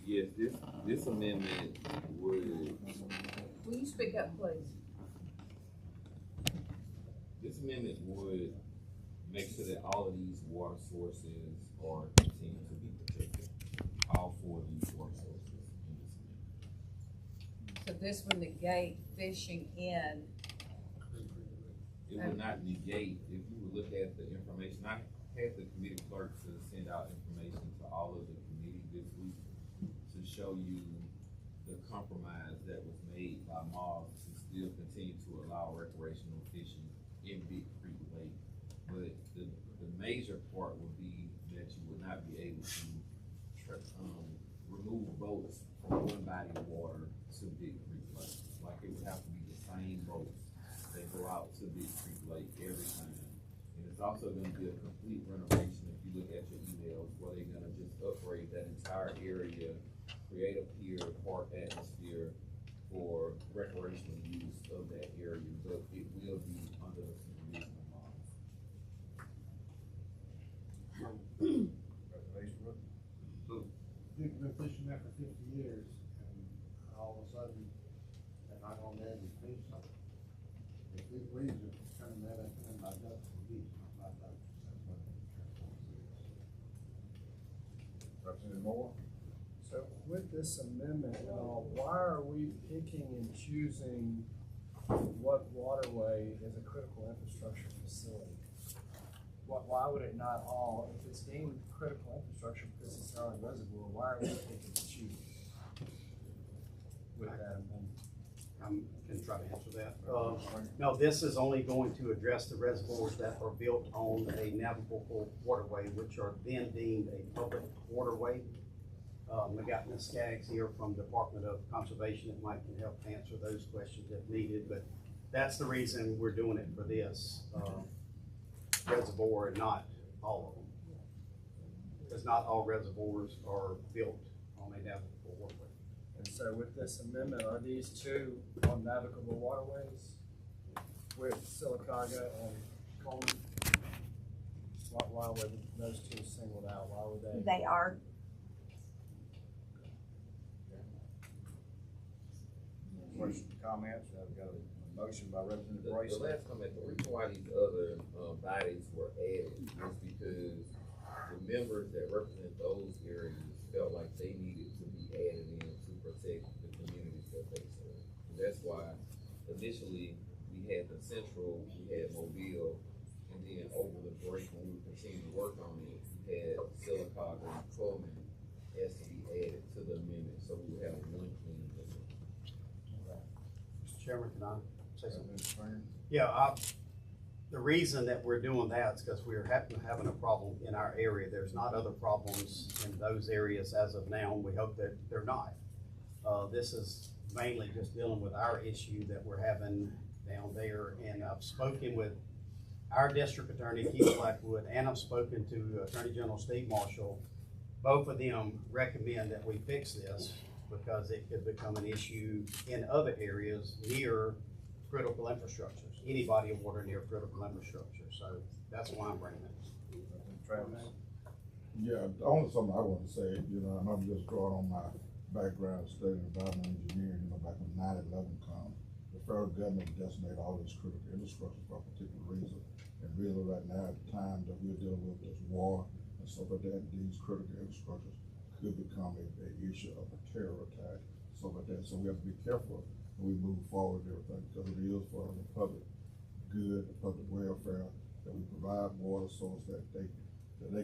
Yes, this amendment would, Will you speak up, please? this amendment would make sure that all of these water sources are continued to be protected. All four of these water sources in this amendment. So this would negate fishing in, It would not negate, if you would look at the information, I had the committee clerk to send out information to all of the committee this week to show you the compromise that was made by MOS to still continue to allow recreational fishing in Big Creek Lake. But the major part would be that you would not be able to remove boats from one body of water to Big Creek Lake. Like it would have to be the same boats that go out to Big Creek Lake every time. And it's also gonna be a complete renovation, if you look at your emails, where they're gonna just upgrade that entire area, create a pier, park atmosphere for recreational use of that area, but it will be under the supervision of MOS. You've been fishing there for 50 years, and all of a sudden, they're not gonna let you fish something. If we please, just turn that up and by ducks and geese, not by boats. That's what the transformer is. Representative Moore? So with this amendment, why are we picking and choosing what waterway is a critical infrastructure facility? Why would it not all, if it's deemed critical infrastructure because it's our reservoir, why are we picking and choosing with that amendment? I can try to answer that. No, this is only going to address the reservoirs that are built on a navigable waterway, which are then deemed a public waterway. We got Ms. Skaggs here from Department of Conservation that might can help answer those questions if needed, but that's the reason we're doing it for this reservoir and not all of them. Because not all reservoirs are built on a navigable waterway. And so with this amendment, are these two on navigable waterways with Sylacauga and Coleman? Why were those two singled out? Why were they? They are. Questions, comments? I've got a motion by Representative The Bracy. last comment, the reason why these other bodies were added was because the members that represent those areas felt like they needed to be added in to protect the communities that they serve. And that's why initially we had the Central, we had Mobile, and then over the break when we continued to work on it, we had Sylacauga and Coleman has to be added to the amendment, so we would have one clean amendment. Mr. Chairman, can I say something? Representative Springer? Yeah, the reason that we're doing that is because we're having a problem in our area. There's not other problems in those areas as of now, and we hope that they're not. This is mainly just dealing with our issue that we're having down there, and I've spoken with our district attorney, Keith Blackwood, and I've spoken to Attorney General Steve Marshall. Both of them recommend that we fix this because it could become an issue in other areas near critical infrastructures, any body of water near critical infrastructure. So that's why I'm bringing it. Representative Travis? Yeah, the only something I want to say, and I'm just drawing on my background studying environmental engineering, back when 9/11 come, the federal government designated all this critical infrastructure for a particular reason. And really right now, at the time that we're dealing with this war and stuff like that, these critical infrastructures could become a issue of a terror attack, stuff like that. So we have to be careful when we move forward and everything, because it is for the public good, the public welfare, that we provide water source that they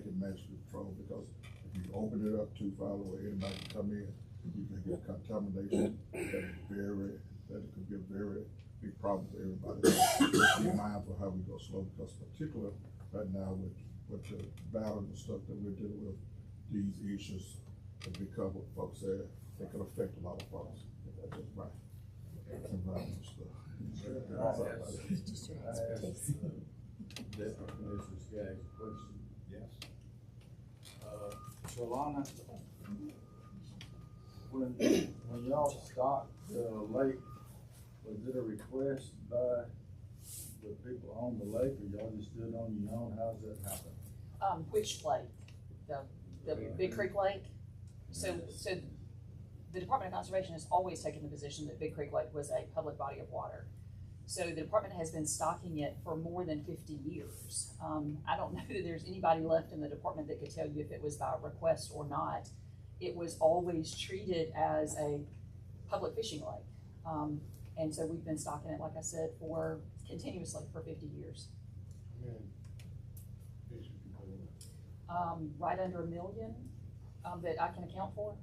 can manage to control. Because if you open it up too far away, anybody can come in, you can get contamination that could be a very big problem for everybody. Just be mindful how we go slow, because particularly right now with the battle and stuff that we're dealing with, these issues have become what folks say, they can affect a lot of folks. That's just right. Environmental stuff. Deputy Commissioner Skaggs, question? Yes. Shalana, when y'all stocked the lake, was it a request by the people on the lake, or y'all just did it on your own? How's that happen? Which lake? The Big Creek Lake? So the Department of Conservation has always taken the position that Big Creek Lake was a public body of water. So the department has been stocking it for more than 50 years. I don't know that there's anybody left in the department that could tell you if it was by request or not. It was always treated as a public fishing lake. And so we've been stocking it, like I said, continuously for 50 years. Yeah. Fish would be cool. Right under 1 million, that I can account for.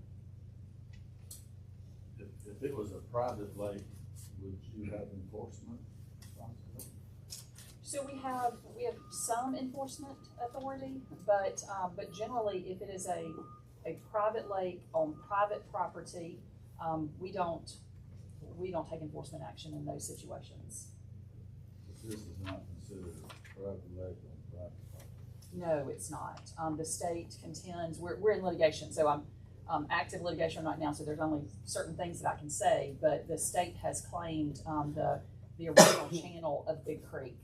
If it was a private lake, would you have enforcement responsibility? So we have some enforcement authority, but generally, if it is a private lake on private property, we don't take enforcement action in those situations. But this is not considered a private lake on private property. No, it's not. The state contends, we're in litigation, so I'm active litigation right now, so there's only certain things that I can say, but the state has claimed the original channel of Big Creek,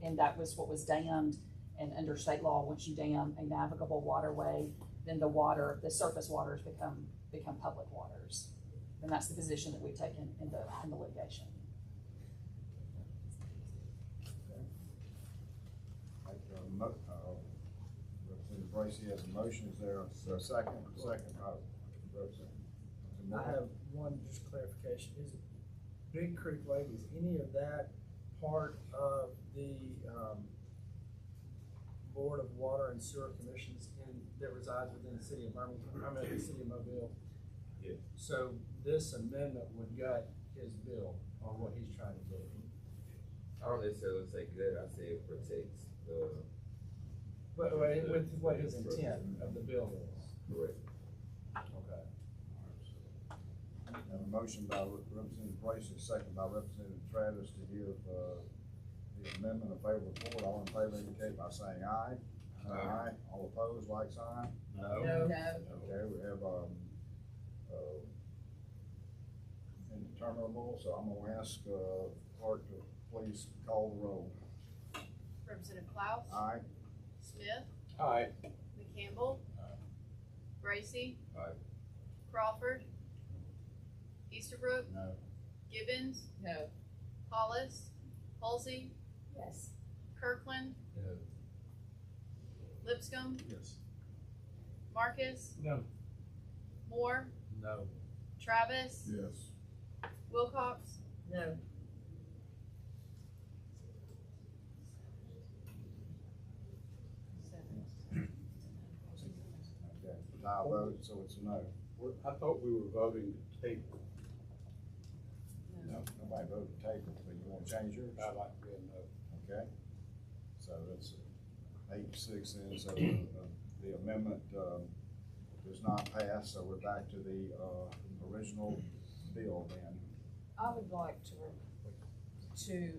and that was what was dammed. And under state law, once you dam a navigable waterway, then the surface waters become public waters. And that's the position that we've taken in the litigation. Representative Bracy has a motion, is there a second? Second, I have one just clarification. Is Big Creek Lake, is any of that part of the Board of Water and Sewer Commissions that resides within the city of Birmingham, the city of Mobile? Yeah. So this amendment would gut his bill on what he's trying to do. I don't necessarily say good, I say it protects the. But with what his intent of the bill is. Correct. Okay. Have a motion by Representative Bracy, second by Representative Travis to give the amendment a favorable report. All in favor indicate by saying aye. Aye. All opposed, like sign? No. Okay, we have, indeterminable, so I'm gonna ask, clerk to please call the roll. Representative Klaus? Aye. Smith? Aye. McCampbell? Bracy? Aye. Crawford? Easterbrook? No. Gibbons? No. Hollis? Halsey? Yes. Kirkland? No. Lipscomb? Yes. Marcus? No. Moore? No. Travis? Yes. Wilcox? No. Okay, tie vote, so it's a no. I thought we were voting to table. No, nobody voted to table, but you wanna change yours? I'd like to be a no. Okay, so that's 8-6 then, so the amendment, does not pass, so we're back to the, original bill then. I would like to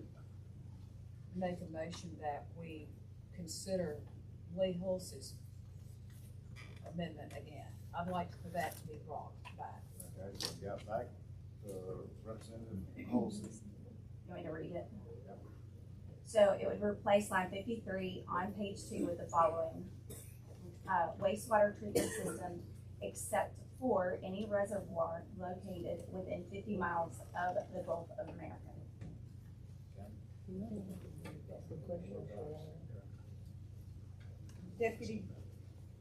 make a motion that we consider Lee Hulse's amendment again. I'd like for that to be brought back. Okay, so we got back to Representative Halsey. You want me to read it? Yep. So it would replace line 53 on page 2 with the following. Wastewater treatment system except for any reservoir located within 50 miles of the Gulf of America. Deputy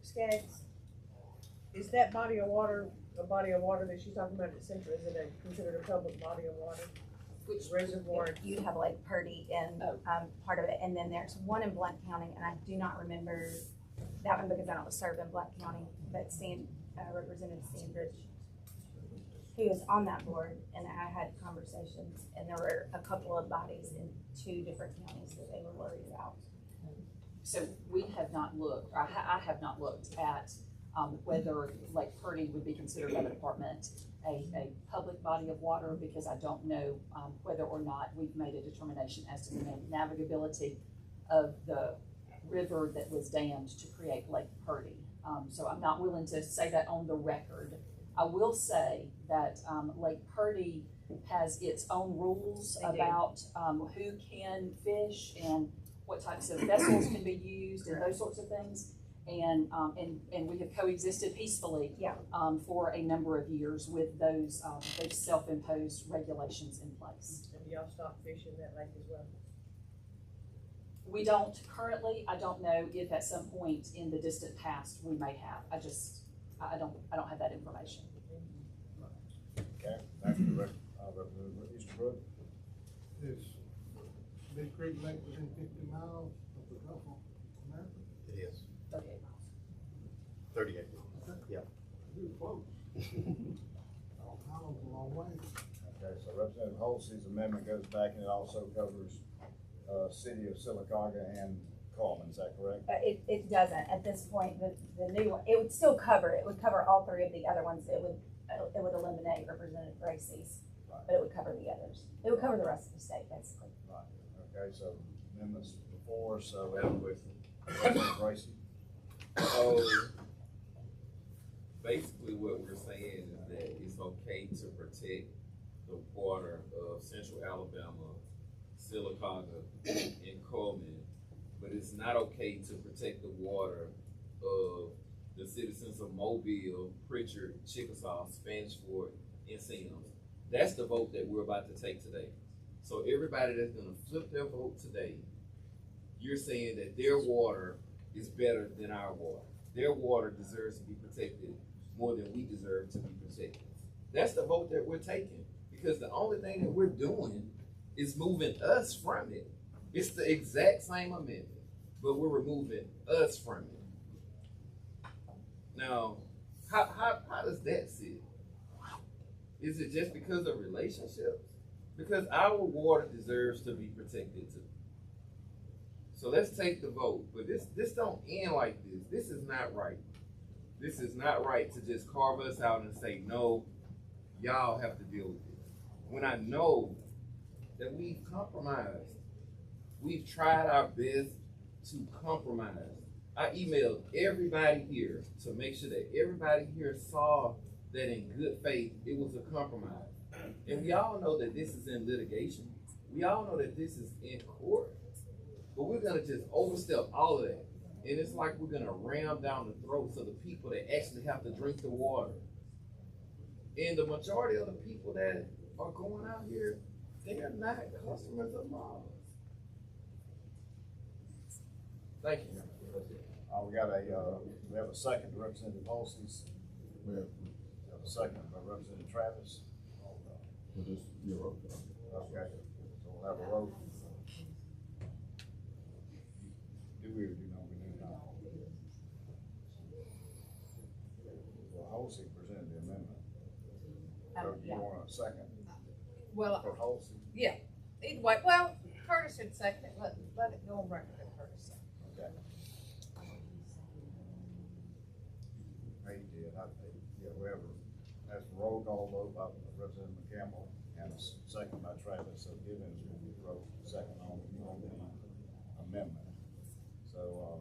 Skaggs, is that body of water, a body of water that she's talking about at Central, is it considered a public body of water? Which reservoir? You'd have Lake Purdy in part of it, and then there's one in Blount County, and I do not remember that one because I don't serve in Blount County, but Representative Sandridge, he was on that board, and I had conversations, and there were a couple of bodies in 2 different counties that they were worried about. So we have not looked, or I have not looked at whether Lake Purdy would be considered by the department a public body of water, because I don't know whether or not we've made a determination as to the navigability of the river that was dammed to create Lake Purdy. So I'm not willing to say that on the record. I will say that Lake Purdy has its own rules about who can fish and what types of vessels can be used and those sorts of things. and we have coexisted peacefully. Yeah. For a number of years with those self-imposed regulations in place. And do y'all stop fishing that lake as well? We don't currently. I don't know if at some point in the distant past we may have. I don't have that information. Okay, thank you, Representative Easterbrook. Is Big Creek Lake within 50 miles of the Gulf of America? It is. Okay. 38. Too close. Ohio's a long way. Okay, so Representative Holsey's amendment goes back and it also covers, city of Sylacauga and Coleman, is that correct? It doesn't, at this point, the new one, it would still cover, it would cover all three of the other ones, it would eliminate Representative Gracie's, but it would cover the others. It would cover the rest of the state, basically. Right, okay, so amendments before, so. I have a question. Representative Gracie? So, basically what we're saying is that it's okay to protect the water of central Alabama, Sylacauga, and Coleman, but it's not okay to protect the water of the citizens of Mobile, Pritchard, Chickasaw, Spanish Fort, and Sims. That's the vote that we're about to take today. So everybody that's gonna flip their vote today, you're saying that their water is better than our water. Their water deserves to be protected more than we deserve to be protected. That's the vote that we're taking, because the only thing that we're doing is moving us from it. It's the exact same amendment, but we're removing us from it. Now, how does that sit? Is it just because of relationships? Because our water deserves to be protected too. So let's take the vote, but this don't end like this. This is not right. This is not right to just carve us out and say, no, y'all have to deal with this. When I know that we've compromised, we've tried our best to compromise. I emailed everybody here to make sure that everybody here saw that in good faith, it was a compromise. And we all know that this is in litigation. We all know that this is in court. But we're gonna just overstep all of that. And it's like we're gonna ram down the throats of the people that actually have to drink the water. And the majority of the people that are going out here, they are not customers of Mars. Thank you. We have a second, Representative Holsey's. We have, We have a second by Representative Travis. for this, you're okay. Okay, so we'll have a vote. Do we or do not, we do not? Well, Holsey presented the amendment. So do you Yeah. want a second Well, for Holsey? yeah, either way, well, Curtis had seconded it, let it go on record that Curtis seconded. Okay. He did, we have that's a roll call vote by Representative McCampbell and a second by Travis, so Gibbons will be vote second on the amendment. So,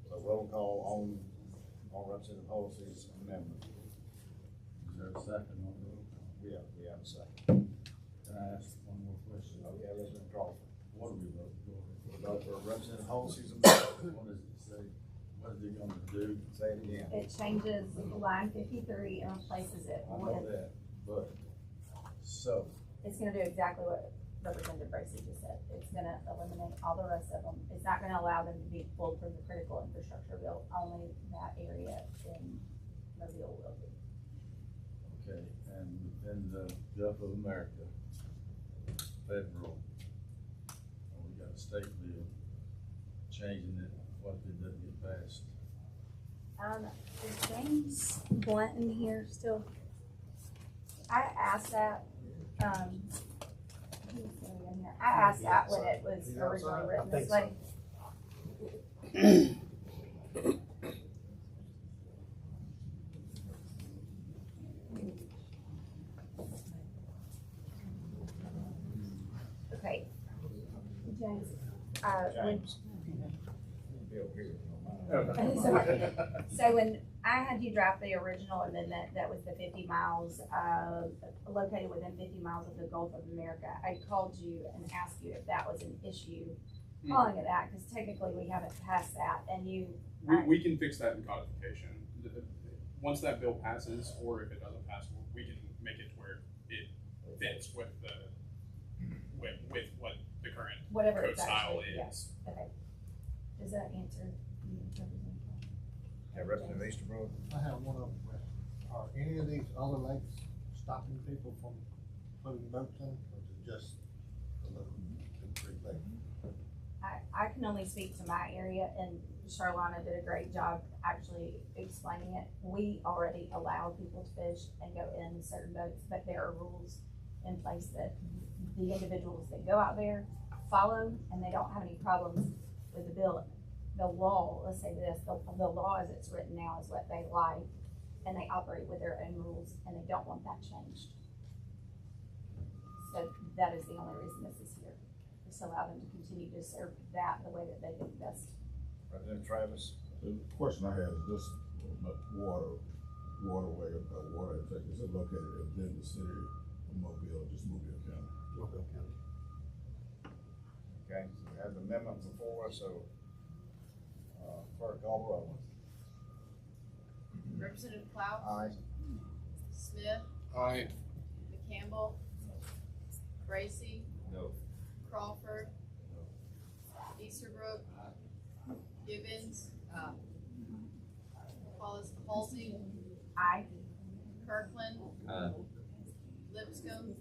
so roll call on Representative Holsey's amendment. Is there a second on the roll call? We have a second. Can I ask one more question? Oh, yeah, Representative Crawford. What do we vote for? We vote for Representative Holsey's amendment. What does it say? What is it gonna do? Say it again. It changes line 53 and replaces it I know with, that, but, so, it's gonna do exactly what Representative Bracy just said. It's gonna eliminate all the rest of them. It's not gonna allow them to be pulled from the critical infrastructure bill. Only that area in Mobile will be. okay, and in the Gulf of America, federal, we got a state bill changing it, what did that get passed? Is James Blunt in here still? I asked that, who's in here? I asked that when it was He's originally outside? written I think this so. way. Okay. James, when James. Bill here, if you don't mind. So when I had you draft the original amendment, that was the 50 miles located within 50 miles of the Gulf of America, I called you and asked you if that was an issue calling it that, cause technically we haven't passed that, and you, We can fix that in codification. Once that bill passes, or if it doesn't pass, we can make it to where it fits with with what the current whatever code it's style actually, yeah, is. okay. Does that answer? Yeah, Representative Easterbrook? I have one other question. Are any of these other lakes stopping people from putting boats in, or is it just the little Creek Lake? I can only speak to my area, and Charlana did a great job actually explaining it. We already allow people to fish and go in certain boats, but there are rules in place that the individuals that go out there follow, and they don't have any problems with the bill. The law, let's say this, the law as it's written now is what they like, and they operate with their own rules, and they don't want that changed. So that is the only reason this is here, is to allow them to continue to serve that the way that they think best. Representative Travis? The question I have is this waterway, water intake, is it located within the city of Mobile, or just Mobile County? Mobile County. Okay, so we have the amendment before us, so, clerk call the roll. Representative Klaus. Aye. Smith. Aye. McCampbell. Bracy. No. Crawford. Easterbrook. Givens. Halsey. Aye. Kirkland. Lipscomb.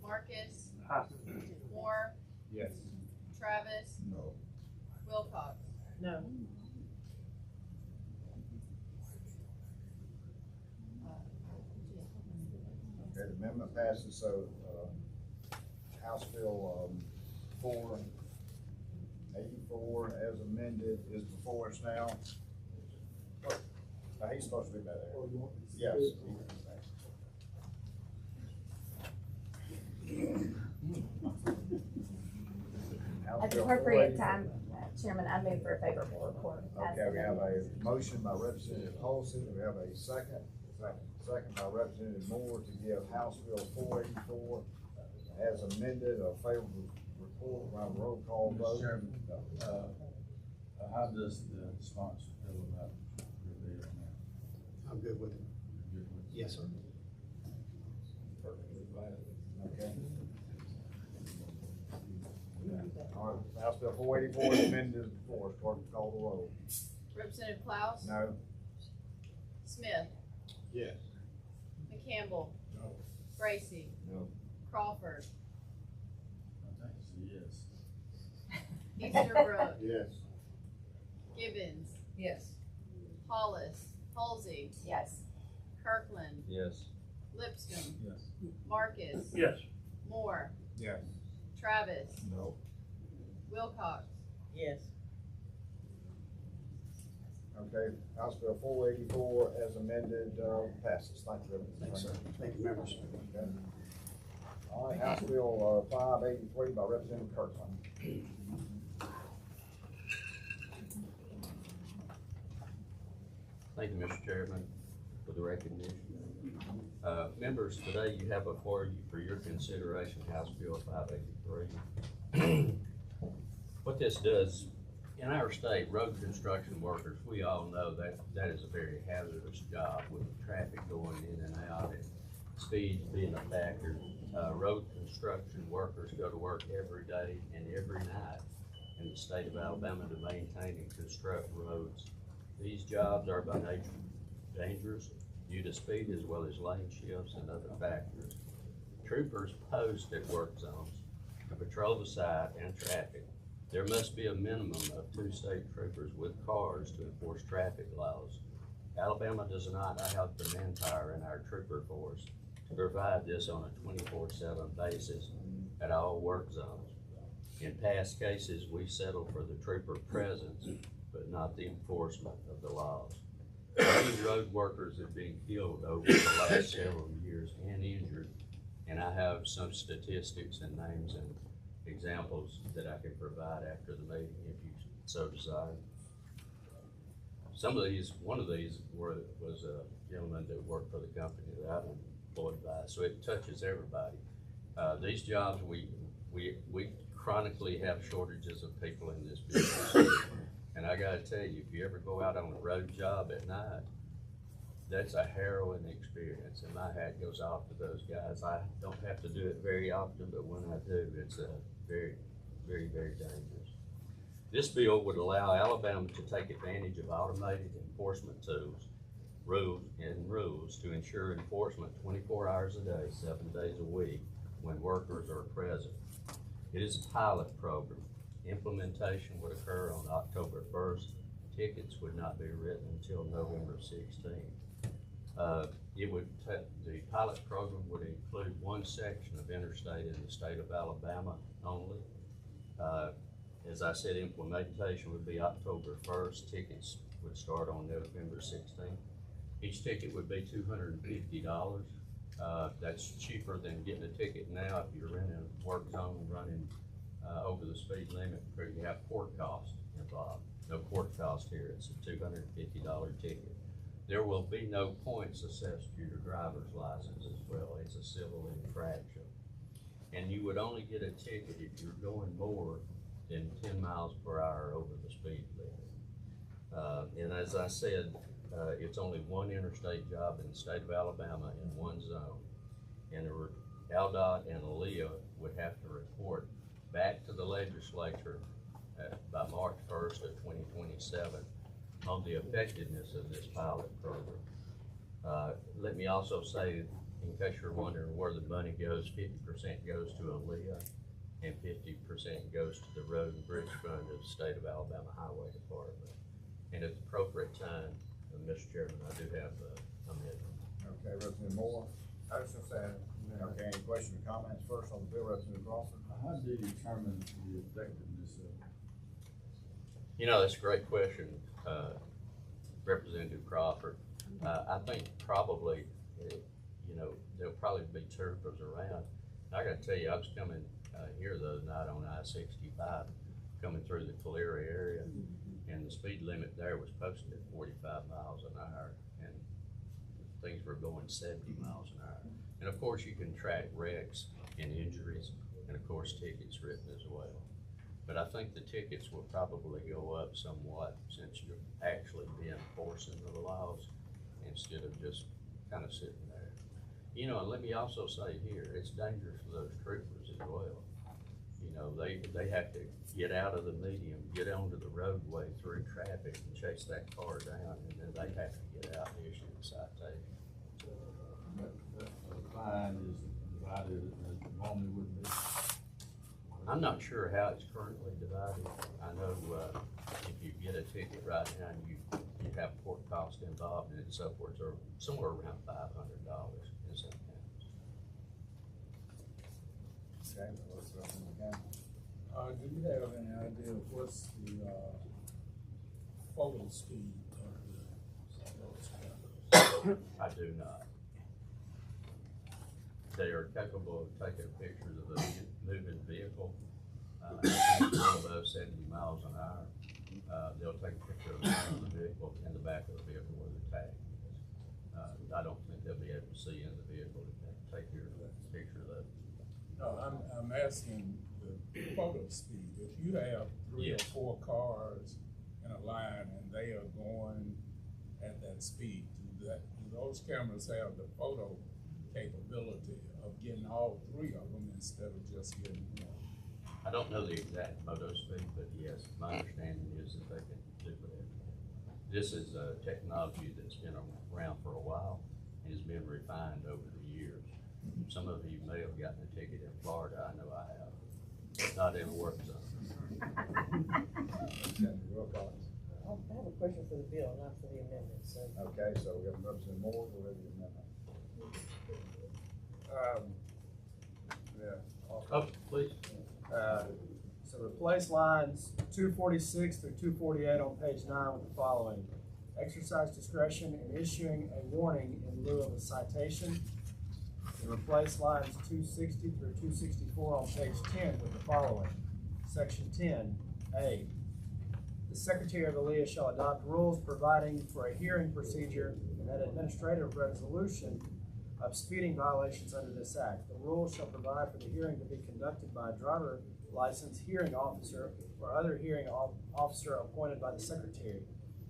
Marcus. Moore. Yes. Travis. No. Wilcox. No. Okay, the amendment passes, so, House Bill, 484 as amended is before us now. Now, he's supposed to be back there. Yes. House At the Bill appropriate 484. time, Chairman, I move for a favorable report. as Okay, we have amended. a motion by Representative Halsey, we have a second by Representative Moore to give House Bill 484 as amended, a favorable report by roll call Mr. vote. Chairman, how does the sponsor feel about your bill now? I'm good with it. You're good with it? Yes, sir. Perfectly fine. Okay. All right, House Bill 484 is amended before, clerk call the roll. Representative Klaus. No? Smith. Yes. McCampbell. No. Bracy. No. Crawford. I think it's a yes. Easterbrook. Yes. Gibbons. Yes. Hollis. Halsey. Yes. Kirkland. Yes. Lipscomb. Yes. Marcus. Yes. Moore. Yes. Travis. No. Wilcox. Yes. Okay, House Bill 484 as amended, passes. Thank you, Thanks, sir. Representative. Thank you, members. Okay. All right, House Bill 583 by Representative Kirkland. Thank you, Mr. Chairman, for the recognition. Members, today you have before you for your consideration House Bill 583. What this does, in our state, road construction workers, we all know that that is a very hazardous job with traffic going in and out and speeds being a factor. Road construction workers go to work every day and every night in the state of Alabama to maintain and construct roads. These jobs are by nature dangerous due to speed as well as lane shifts and other factors. Troopers post at work zones to patrol the site and traffic. There must be a minimum of 2 state troopers with cars to enforce traffic laws. Alabama does not have the manpower in our trooper force to provide this on a 24/7 basis at all work zones. In past cases, we settled for the trooper presence, but not the enforcement of the laws. Many road workers have been killed over the last several years and injured, and I have some statistics and names and examples that I can provide after the meeting if you so desire. One of these was a gentleman that worked for the company that I'm employed by, so it touches everybody. These jobs, we chronically have shortages of people in this business. And I gotta tell you, if you ever go out on a road job at night, that's a harrowing experience, and my hat goes off to those guys. I don't have to do it very often, but when I do, it's very, very, very dangerous. This bill would allow Alabama to take advantage of automated enforcement tools, rules to ensure enforcement 24 hours a day, 7 days a week, when workers are present. It is a pilot program. Implementation would occur on October 1st. Tickets would not be written until November 16th. The pilot program would include one section of interstate in the state of Alabama only. As I said, implementation would be October 1st. Tickets would start on November 16th. Each ticket would be $250. That's cheaper than getting a ticket now if you're in a work zone running over the speed limit, because you have court costs involved. No court cost here. It's a $250 ticket. There will be no points assessed to your driver's license as well. It's a civil infraction. And you would only get a ticket if you're going more than 10 miles per hour over the speed limit. And as I said, it's only one interstate job in the state of Alabama in one zone. And ALDOT and ALEA would have to report back to the legislature by March 1st of 2027 on the effectiveness of this pilot program. Let me also say, in case you're wondering where the money goes, 50% goes to ALEA and 50% goes to the Road and Bridge Fund of the State of Alabama Highway Department. And at the appropriate time, Mr. Chairman, I do have a amendment. Okay, Representative Moore. I was just saying, Okay, any questions or comments? First on the bill, Representative Crawford. How do you determine the effectiveness of it? You know, that's a great question, Representative Crawford. I think probably, there'll probably be troopers around. I gotta tell you, I was coming here the other night on I-65, coming through the Calera area, and the speed limit there was posted at 45 miles an hour, and things were going 70 miles an hour. And of course, you can track wrecks and injuries, and of course, tickets written as well. But I think the tickets will probably go up somewhat since you're actually enforcing the laws instead of just kind of sitting there. You know, and let me also say here, it's dangerous for those troopers as well. You know, they have to get out of the median, get onto the roadway through traffic and chase that car down, and then they have to get out and issue a citation. The fine is divided as it normally would be. I'm not sure how it's currently divided. I know, if you get a ticket right now, you have court cost involved, and it's upwards or somewhere around $500 in some counties. Okay, what's the rest of the council? Do you have any idea of what's the, photo speed of those cameras? I do not. They are capable of taking pictures of a moving vehicle, above 70 miles an hour. They'll take a picture of the vehicle and the back of the vehicle where the tag is. I don't think they'll be able to see in the vehicle to take your picture of that. No, I'm asking the photo speed. If you have 3 or 4 cars in a line and they are going at that speed, do those cameras have the photo capability of getting all 3 of them instead of just getting one? I don't know the exact photo speed, but yes, my understanding is that they can do that. This is a technology that's been around for a while and has been refined over the years. Some of you may have gotten a ticket in Florida. I know I have. Not in a work zone. I have a question for the bill, not for the amendment, so. Okay, so we have Representative Moore, we're ready to amend. Oh, please. So replace lines 246 through 248 on page 9 with the following. Exercise discretion in issuing a warning in lieu of a citation. And replace lines 260 through 264 on page 10 with the following. Section 10A. The Secretary of ALEA shall adopt rules providing for a hearing procedure and an administrative resolution of speeding violations under this act. The rules shall provide for the hearing to be conducted by a driver license hearing officer or other hearing officer appointed by the secretary.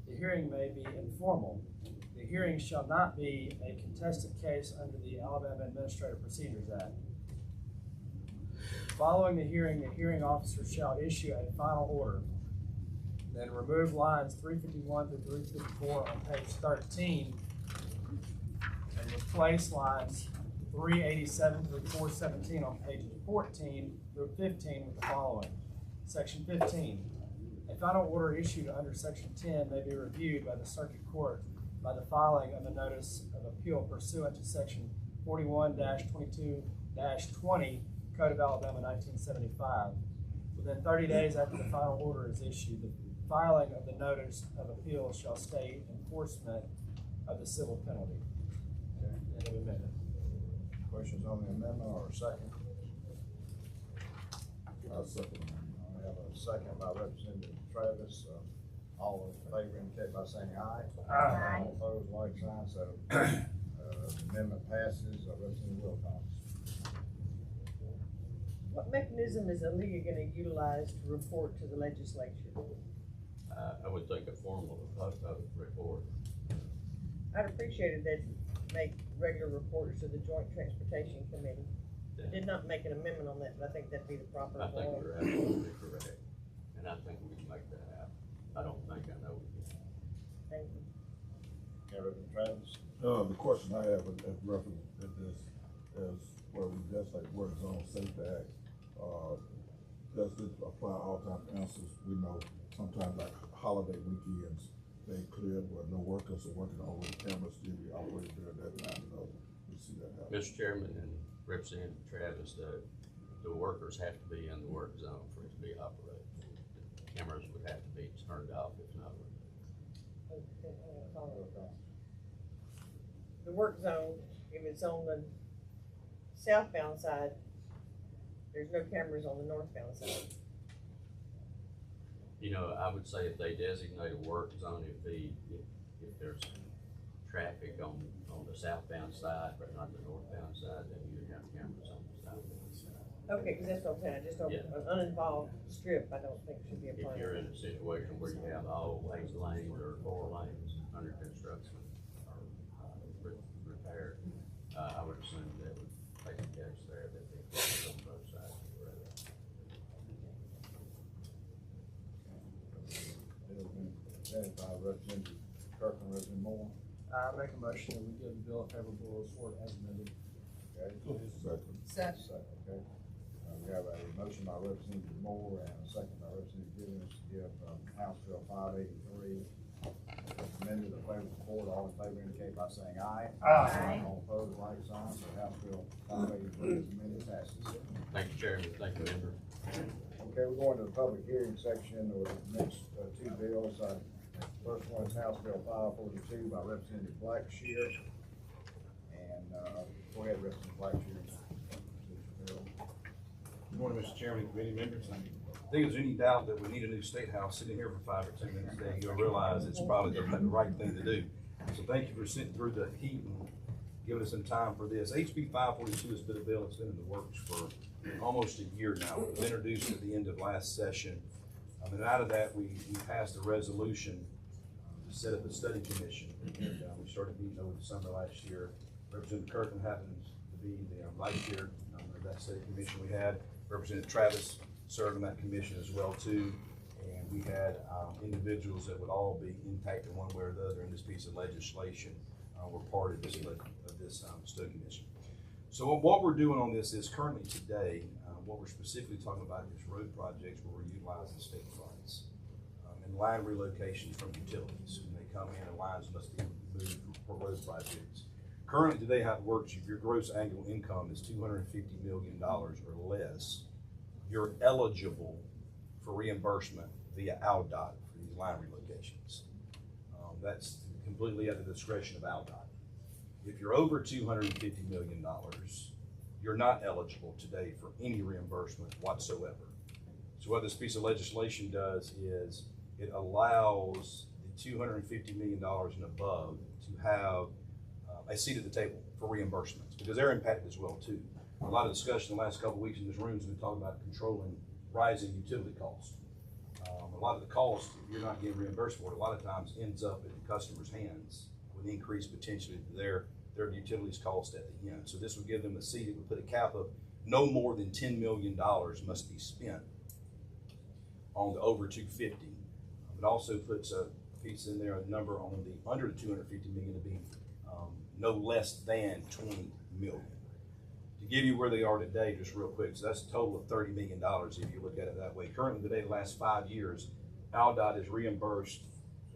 The hearing may be informal. The hearing shall not be a contested case under the Alabama Administrative Procedures Act. Following the hearing officer shall issue a final order. Then remove lines 351 through 354 on page 13 and replace lines 387 through 417 on pages 14 through 15 with the following. Section 15. A final order issued under Section 10 may be reviewed by the Circuit Court by the filing of a notice of appeal pursuant to Section 41-22-20 Code of Alabama 1975. Within 30 days after the final order is issued, the filing of the notice of appeal shall stay enforcement of the civil penalty. End of amendment. Questions on the amendment or a second? I'll second. We have a second by Representative Travis. All in favor indicate by saying aye. Aye. All opposed, like sign, so amendment passes. Representative Wilcox. What mechanism is the league gonna utilize to report to the legislature? I would think a formal report. I'd appreciate it that make regular reports to the Joint Transportation Committee. I did not make an amendment on that, but I think that'd be the proper I think form. you're absolutely correct, and I think we can make that happen. I don't think I know we can. Thank you. Okay, Representative Travis. The question I have at reference to this is, well, just like Work Zone Safety Act, does this apply all time councils? We know sometimes like holiday weekends, they cleared where no workers are working over, the cameras still be operated during that time, we see that happen. Mr. Chairman and Representative Travis, the workers have to be in the work zone for it to be operated. The cameras would have to be turned off if not removed. The work zone, if it's on the southbound side, there's no cameras on the northbound side. You know, I would say if they designate a work zone, if there's traffic on the southbound side, but not the northbound side, then you have cameras on the southbound side. Okay, cause that's what I'm saying, I just don't, Yeah. an uninvolved strip, I don't think should be a If plan. you're in a situation where you have all 8 lanes or 4 lanes under construction or repaired, I would assume that would take a case there that they close on both sides of the road. Bill's been presented by Representative Kirkland, Representative Moore. I make a motion that we give the bill a favorable report as amended. Okay. Second. Second. Okay. We have a motion by Representative Moore and a second by Representative Givens to give House Bill 583 amended a favorable report. All in favor indicate by saying aye. Aye. All opposed, like sign. So House Bill 583 is amended, passes. Thank you, Chairman. Thank you, member. Okay, we're going to the public hearing section or the next two bills. First one is House Bill 542 by Representative Blackshear. And go ahead, Representative Blackshear. Good morning, Mr. Chairman, committee members. I think there's any doubt that we need a new state house sitting here for 5 or 10 minutes today, you'll realize it's probably the right thing to do. So thank you for sitting through the heat and giving us some time for this. HB 542 has been a bill that's been in the works for almost a year now. It was introduced at the end of last session. And out of that, we passed a resolution to set up a study commission. And we started meeting over the summer last year. Representative Kirkland happens to be the vice chair of that study commission we had. Representative Travis served on that commission as well too. And we had individuals that would all be impacted one way or the other in this piece of legislation were part of this study commission. So what we're doing on this is currently today, what we're specifically talking about is road projects where we're utilizing state funds and line relocations from utilities. When they come in and lines must be moved for road projects. Currently today, how it works, if your gross annual income is $250 million or less, you're eligible for reimbursement via ALDOT for these line relocations. That's completely at the discretion of ALDOT. If you're over $250 million, you're not eligible today for any reimbursement whatsoever. So what this piece of legislation does is it allows the $250 million and above to have a seat at the table for reimbursements because they're impacted as well too. A lot of discussion the last couple of weeks in this room has been talking about controlling rising utility costs. A lot of the cost, you're not getting reimbursed for it, a lot of times ends up in the customer's hands with increase potentially to their utilities cost at the end. So this would give them a seat, it would put a cap of no more than $10 million must be spent on the over 250. It also puts a piece in there, a number on the under the 250 million to be no less than 20 million. To give you where they are today, just real quick, so that's a total of $30 million if you look at it that way. Currently today, the last 5 years, AlDOT has reimbursed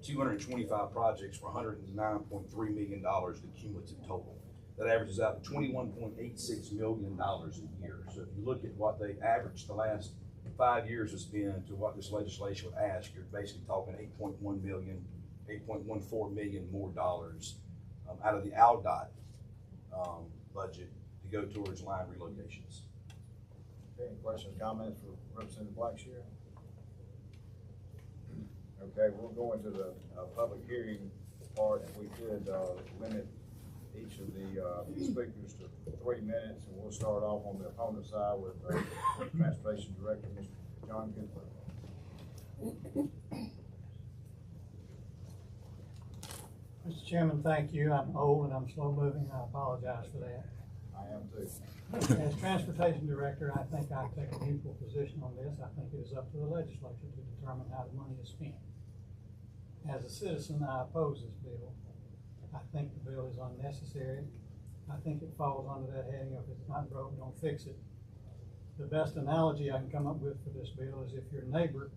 225 projects for $109.3 million, the cumulative total. That averages out to $21.86 million a year. So if you look at what they averaged the last 5 years has been to what this legislation would ask, you're basically talking 8.1 million, 8.14 million more dollars out of the AlDOT budget to go towards line relocations. Okay, any questions, comments for Representative Blackshear? Okay, we'll go into the public hearing part, and we could limit each of the speakers to 3 minutes, and we'll start off on the opponent side with Transportation Director, Mr. John Goodwin. Mr. Chairman, thank you. I'm old and I'm slow moving. I apologize for that. I am too. As Transportation Director, I think I take a neutral position on this. I think it is up to the legislature to determine how the money is spent. As a citizen, I oppose this bill. I think the bill is unnecessary. I think it falls under that heading of if it's not broke, don't fix it. The best analogy I can come up with for this bill is if your neighbor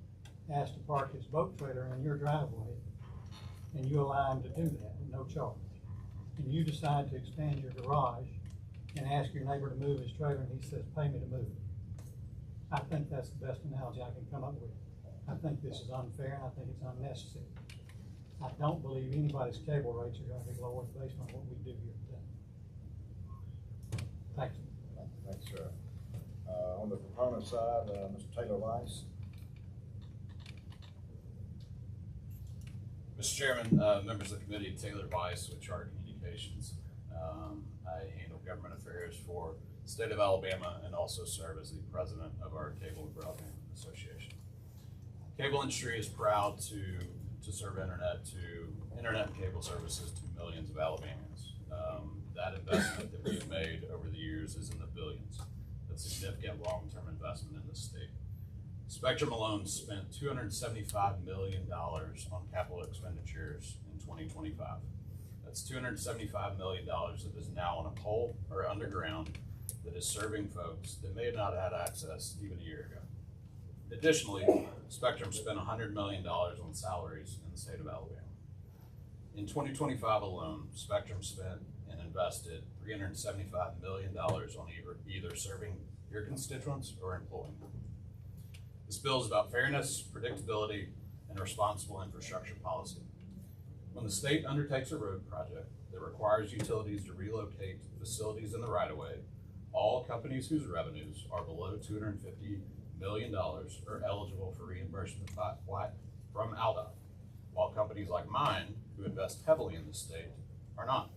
asks to park his boat trailer in your driveway and you allow him to do that at no charge, and you decide to expand your garage and ask your neighbor to move his trailer and he says, pay me to move it. I think that's the best analogy I can come up with. I think this is unfair and I think it's unnecessary. I don't believe anybody's cable rates are gonna be lowered based on what we do here today. Thank you. Thanks, sir. On the proponent side, Mr. Taylor Weiss. Mr. Chairman, members of the committee, Taylor Weiss with Charter Communications. I handle government affairs for the state of Alabama and also serve as the president of our Cable and Broadband Association. Cable industry is proud to serve internet and cable services to millions of Alabamians. That investment that we have made over the years is in the billions. That's a significant long-term investment in the state. Spectrum alone spent $275 million on capital expenditures in 2025. That's $275 million that is now on a pole or underground that is serving folks that may have not had access even a year ago. Additionally, Spectrum spent $100 million on salaries in the state of Alabama. In 2025 alone, Spectrum spent and invested $375 million on either serving your constituents or employing them. This bill is about fairness, predictability, and responsible infrastructure policy. When the state undertakes a road project that requires utilities to relocate facilities in the right-of-way, all companies whose revenues are below $250 million are eligible for reimbursement from AlDOT, while companies like mine, who invest heavily in the state, are not.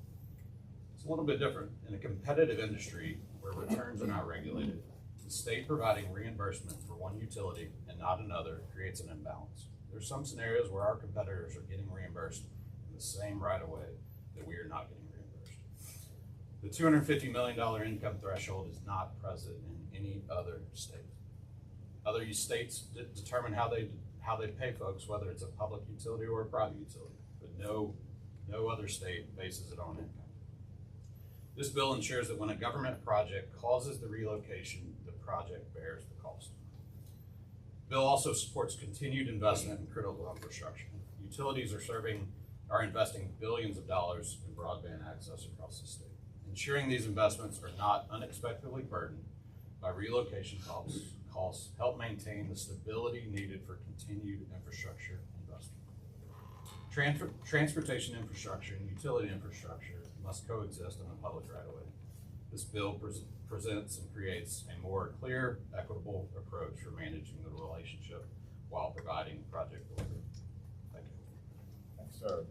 It's a little bit different. In a competitive industry where returns are not regulated, the state providing reimbursement for one utility and not another creates an imbalance. There's some scenarios where our competitors are getting reimbursed in the same right-of-way that we are not getting reimbursed. The $250 million income threshold is not present in any other state. Other states determine how they pay folks, whether it's a public utility or a private utility, but no other state bases it on income. This bill ensures that when a government project causes the relocation, the project bears the cost. The bill also supports continued investment in critical infrastructure. Utilities are investing billions of dollars in broadband access across the state. Ensuring these investments are not unexpectedly burdened by relocation costs help maintain the stability needed for continued infrastructure investment. Transportation infrastructure and utility infrastructure must coexist in the public right-of-way. This bill presents and creates a more clear, equitable approach for managing the relationship while providing project delivery. Thank you. Thanks, sir.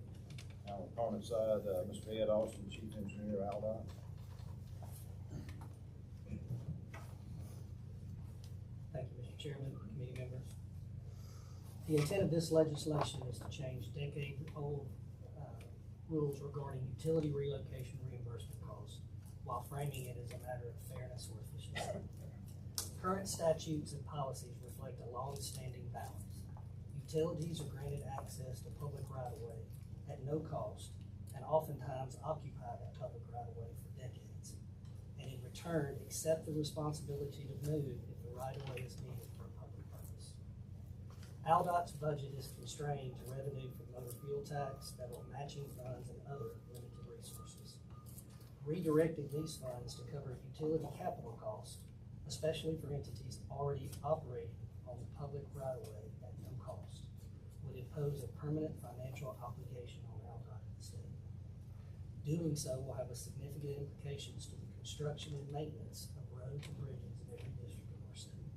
Now, on the opponent side, Mr. Ed Austin, Chief Engineer, AlDOT. Thank you, Mr. Chairman, committee members. The intent of this legislation is to change decade-old rules regarding utility relocation reimbursement costs while framing it as a matter of fairness or efficiency. Current statutes and policies reflect a long-standing balance. Utilities are granted access to public right-of-way at no cost and oftentimes occupy that public right-of-way for decades, and in return accept the responsibility to move if the right-of-way is needed for a public purpose. ALDOT's budget is constrained to revenue from motor fuel tax, federal matching funds, and other limited resources. Redirecting these funds to cover utility capital costs, especially for entities already operating on the public right-of-way at no cost, would impose a permanent financial obligation on ALDOT and the state. Doing so will have a significant implications to the construction and maintenance of roads and bridges in every district of our state.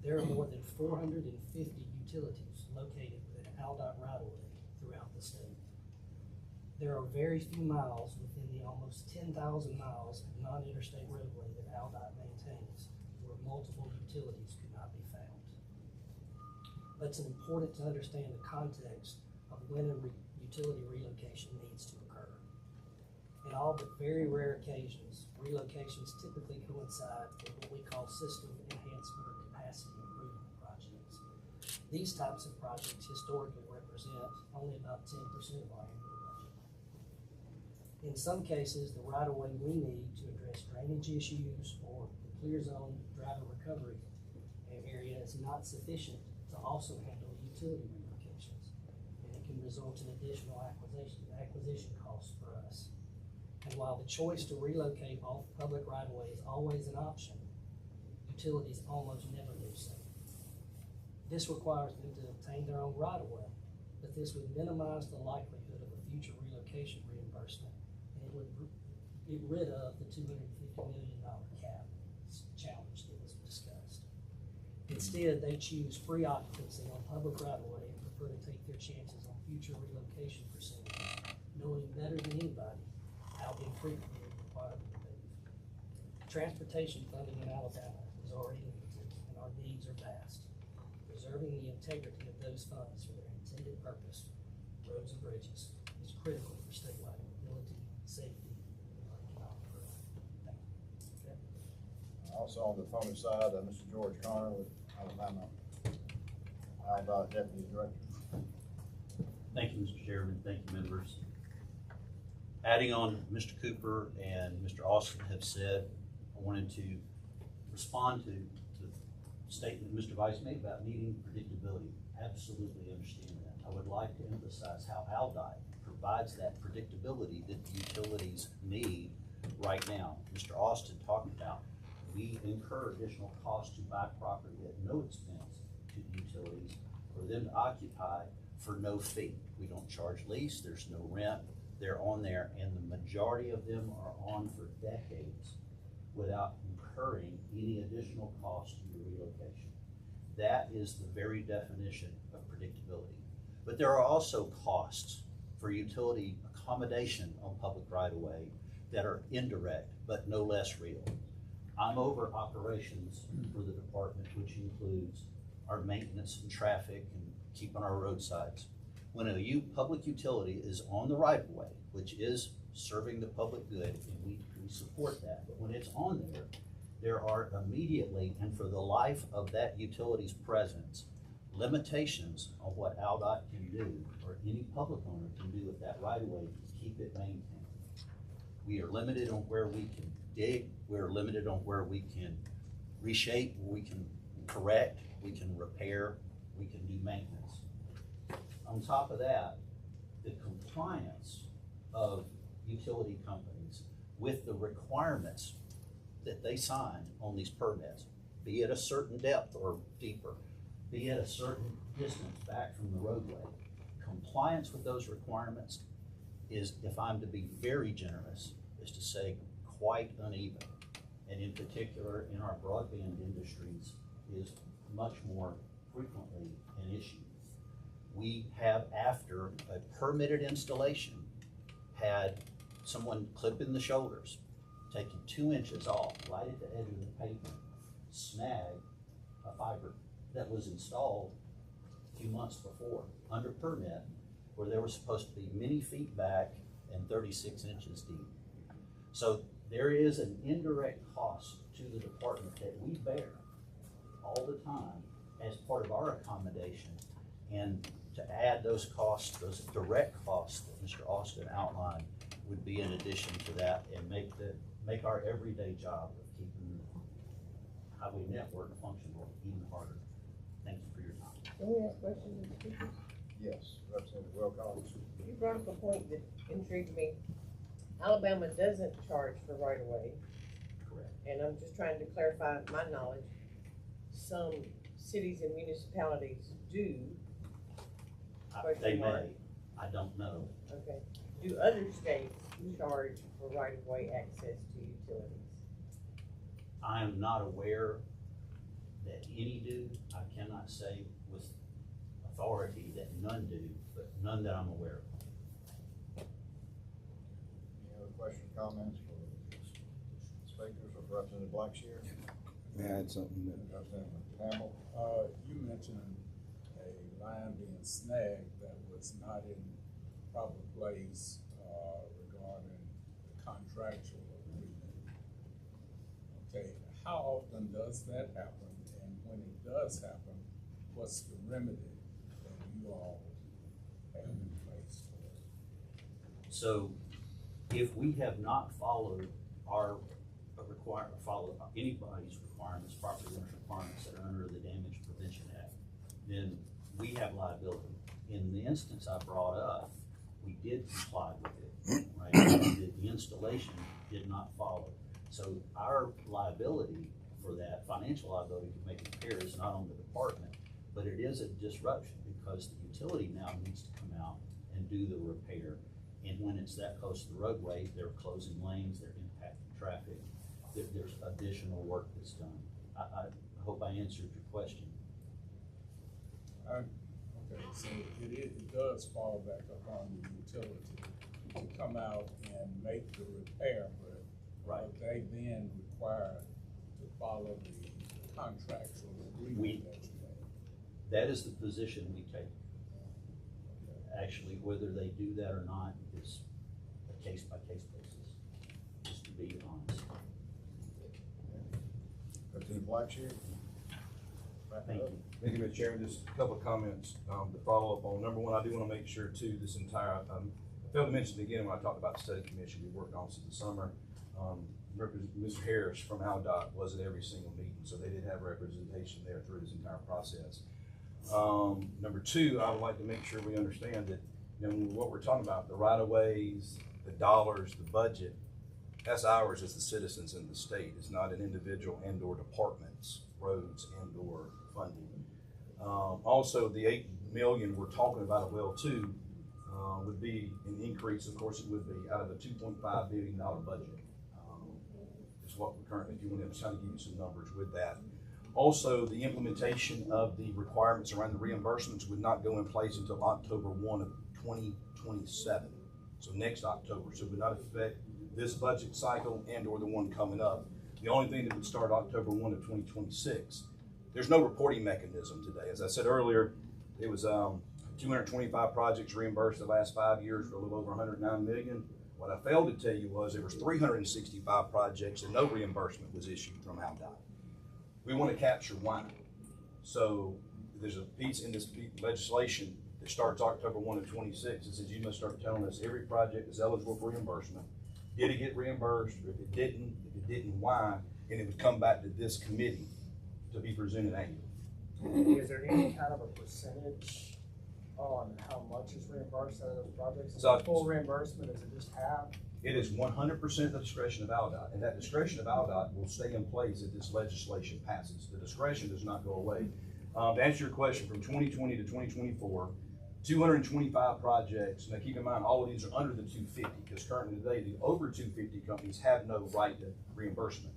There are more than 450 utilities located within ALDOT right-of-way throughout the state. There are very few miles within the almost 10,000 miles of non-interstate roadway that ALDOT maintains where multiple utilities could not be found. But it's important to understand the context of when a utility relocation needs to occur. In all but very rare occasions, relocations typically coincide with what we call system enhancement or capacity improvement projects. These types of projects historically represent only about 10% of our annual budget. In some cases, the right-of-way we need to address drainage issues or the clear zone driver recovery area is not sufficient to also handle utility relocations, and it can result in additional acquisition costs for us. And while the choice to relocate off public right-of-way is always an option, utilities almost never do so. This requires them to obtain their own right-of-way, but this would minimize the likelihood of a future relocation reimbursement, and it would get rid of the $250 million cap challenge that was discussed. Instead, they choose free occupancy on public right-of-way and prefer to take their chances on future relocation proceedings, knowing better than anybody how infrequently required to move. Transportation funding in Alabama is already limited, and our needs are vast. Preserving the integrity of those funds for their intended purpose, roads and bridges, is critical for statewide mobility, safety, and our economic growth. Thank you. Okay. Also on the phone side, Mr. George Connor with Alabama ALDOT Deputy Director. Thank you, Mr. Chairman. Thank you, members. Adding on Mr. Cooper and Mr. Austin have said, I wanted to respond to the statement Mr. Vice made about needing predictability. Absolutely understand that. I would like to emphasize how ALDOT provides that predictability that the utilities need right now. Mr. Austin talked about we incur additional costs to buy property at no expense to the utilities for them to occupy for no fee. We don't charge lease, there's no rent, they're on there, and the majority of them are on for decades without incurring any additional cost to your relocation. That is the very definition of predictability. But there are also costs for utility accommodation on public right-of-way that are indirect, but no less real. I'm over operations for the department, which includes our maintenance and traffic and keeping our roadsides. When a public utility is on the right-of-way, which is serving the public good, and we support that, but when it's on there, there are immediately, and for the life of that utility's presence, limitations on what ALDOT can do, or any public owner can do with that right-of-way to keep it maintained. We are limited on where we can dig, we're limited on where we can reshape, we can correct, we can repair, we can do maintenance. On top of that, the compliance of utility companies with the requirements that they sign on these permits, be it a certain depth or deeper, be it a certain distance back from the roadway, compliance with those requirements is, if I'm to be very generous, is to say quite uneven. And in particular, in our broadband industries, is much more frequently an issue. We have, after a permitted installation, had someone clipping the shoulders, taking 2 inches off right at the edge of the pavement, snag a fiber that was installed a few months before, under permit, where they were supposed to be many feet back and 36 inches deep. So there is an indirect cost to the department that we bear all the time as part of our accommodation. And to add those costs, those direct costs that Mr. Austin outlined, would be in addition to that and make our everyday job of keeping the highway network functional even harder. Thank you for your time. Can we ask questions of the speakers? Yes, Representative Wilcox. You brought up a point that intrigued me. Alabama doesn't charge for right of way. Correct. And I'm just trying to clarify my knowledge. Some cities and municipalities do. They may, I don't know. Okay. Do other states charge for right of way access to utilities? I am not aware that any do. I cannot say with authority that none do, but none that I'm aware of. Any other questions, comments for speakers of Representative Blackshear? May I add something there? Representative Campbell? You mentioned a line being snagged that was not in proper place, regarding the contractual agreement. Okay, how often does that happen? And when it does happen, what's the remedy that you all have in place for it? So if we have not followed our follow anybody's requirements, property owner's requirements that are under the Damage Prevention Act, then we have liability. In the instance I brought up, we did comply with it, right? The installation did not follow. So our liability for that, financial liability to make repair, is not on the department, but it is a disruption because the utility now needs to come out and do the repair. And when it's that close to the roadway, they're closing lanes, they're impacting traffic. There's additional work that's done. I hope I answered your question. Okay, so it does fall back upon the utility to come out and make the repair, but they then require to follow the contractual agreement that you have. That is the position we take. Actually, whether they do that or not is a case-by-case basis, just to be honest. Representative Blackshear? Thank you. Thank you, Mr. Chairman. Just a couple of comments to follow up on. Number one, I do want to make sure too, this entire, I failed to mention again when I talked about the study commission we worked on since the summer. Mr. Harris from AlDOT was at every single meeting, so they did have representation there through this entire process. Number two, I would like to make sure we understand that, you know, what we're talking about, the right-of-ways, the dollars, the budget, that's ours as the citizens in the state. It's not an individual and/or department's roads and/or funding. Also, the $8 million we're talking about at well two would be an increase, of course it would be, out of a $2.5 billion budget. Is what we're currently doing. I'm trying to give you some numbers with that. Also, the implementation of the requirements around the reimbursements would not go in place until October 1 of 2027. So next October. So it would not affect this budget cycle and or the one coming up. The only thing that would start October 1 of 2026. There's no reporting mechanism today. As I said earlier, it was 225 projects reimbursed the last 5 years for a little over 109 million. What I failed to tell you was there was 365 projects and no reimbursement was issued from AlDOT. We want to capture why. So there's a piece in this legislation that starts October 1 of 26. It says you must start telling us every project is eligible for reimbursement. Did it get reimbursed? If it didn't, why? And it would come back to this committee to be presented annually. Is there any kind of a percentage on how much is reimbursed out of those projects? Is it full reimbursement? Is it just half? It is 100% the discretion of AlDOT, and that discretion of AlDOT will stay in place if this legislation passes. The discretion does not go away. To answer your question, from 2020 to 2024, 225 projects. Now keep in mind, all of these are under the 250, because currently today, the over 250 companies have no right to reimbursement.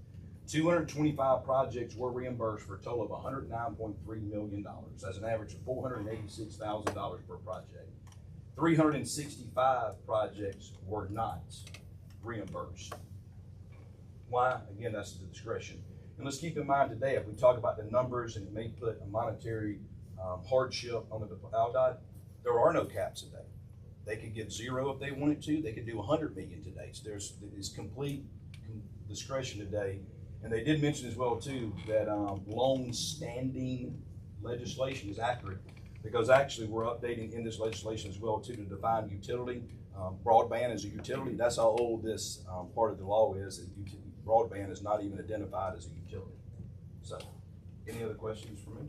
225 projects were reimbursed for a total of $109.3 million. That's an average of $486,000 per project. 365 projects were not reimbursed. Why? Again, that's the discretion. And let's keep in mind today, if we talk about the numbers and it may put a monetary hardship on the ALDOT, there are no caps today. They could give 0 if they wanted to. They could do 100 million today. So there's complete discretion today. And they did mention as well too that long-standing legislation is accurate, because actually we're updating in this legislation as well too to define utility. Broadband is a utility. That's how old this part of the law is. Broadband is not even identified as a utility. So, any other questions for me?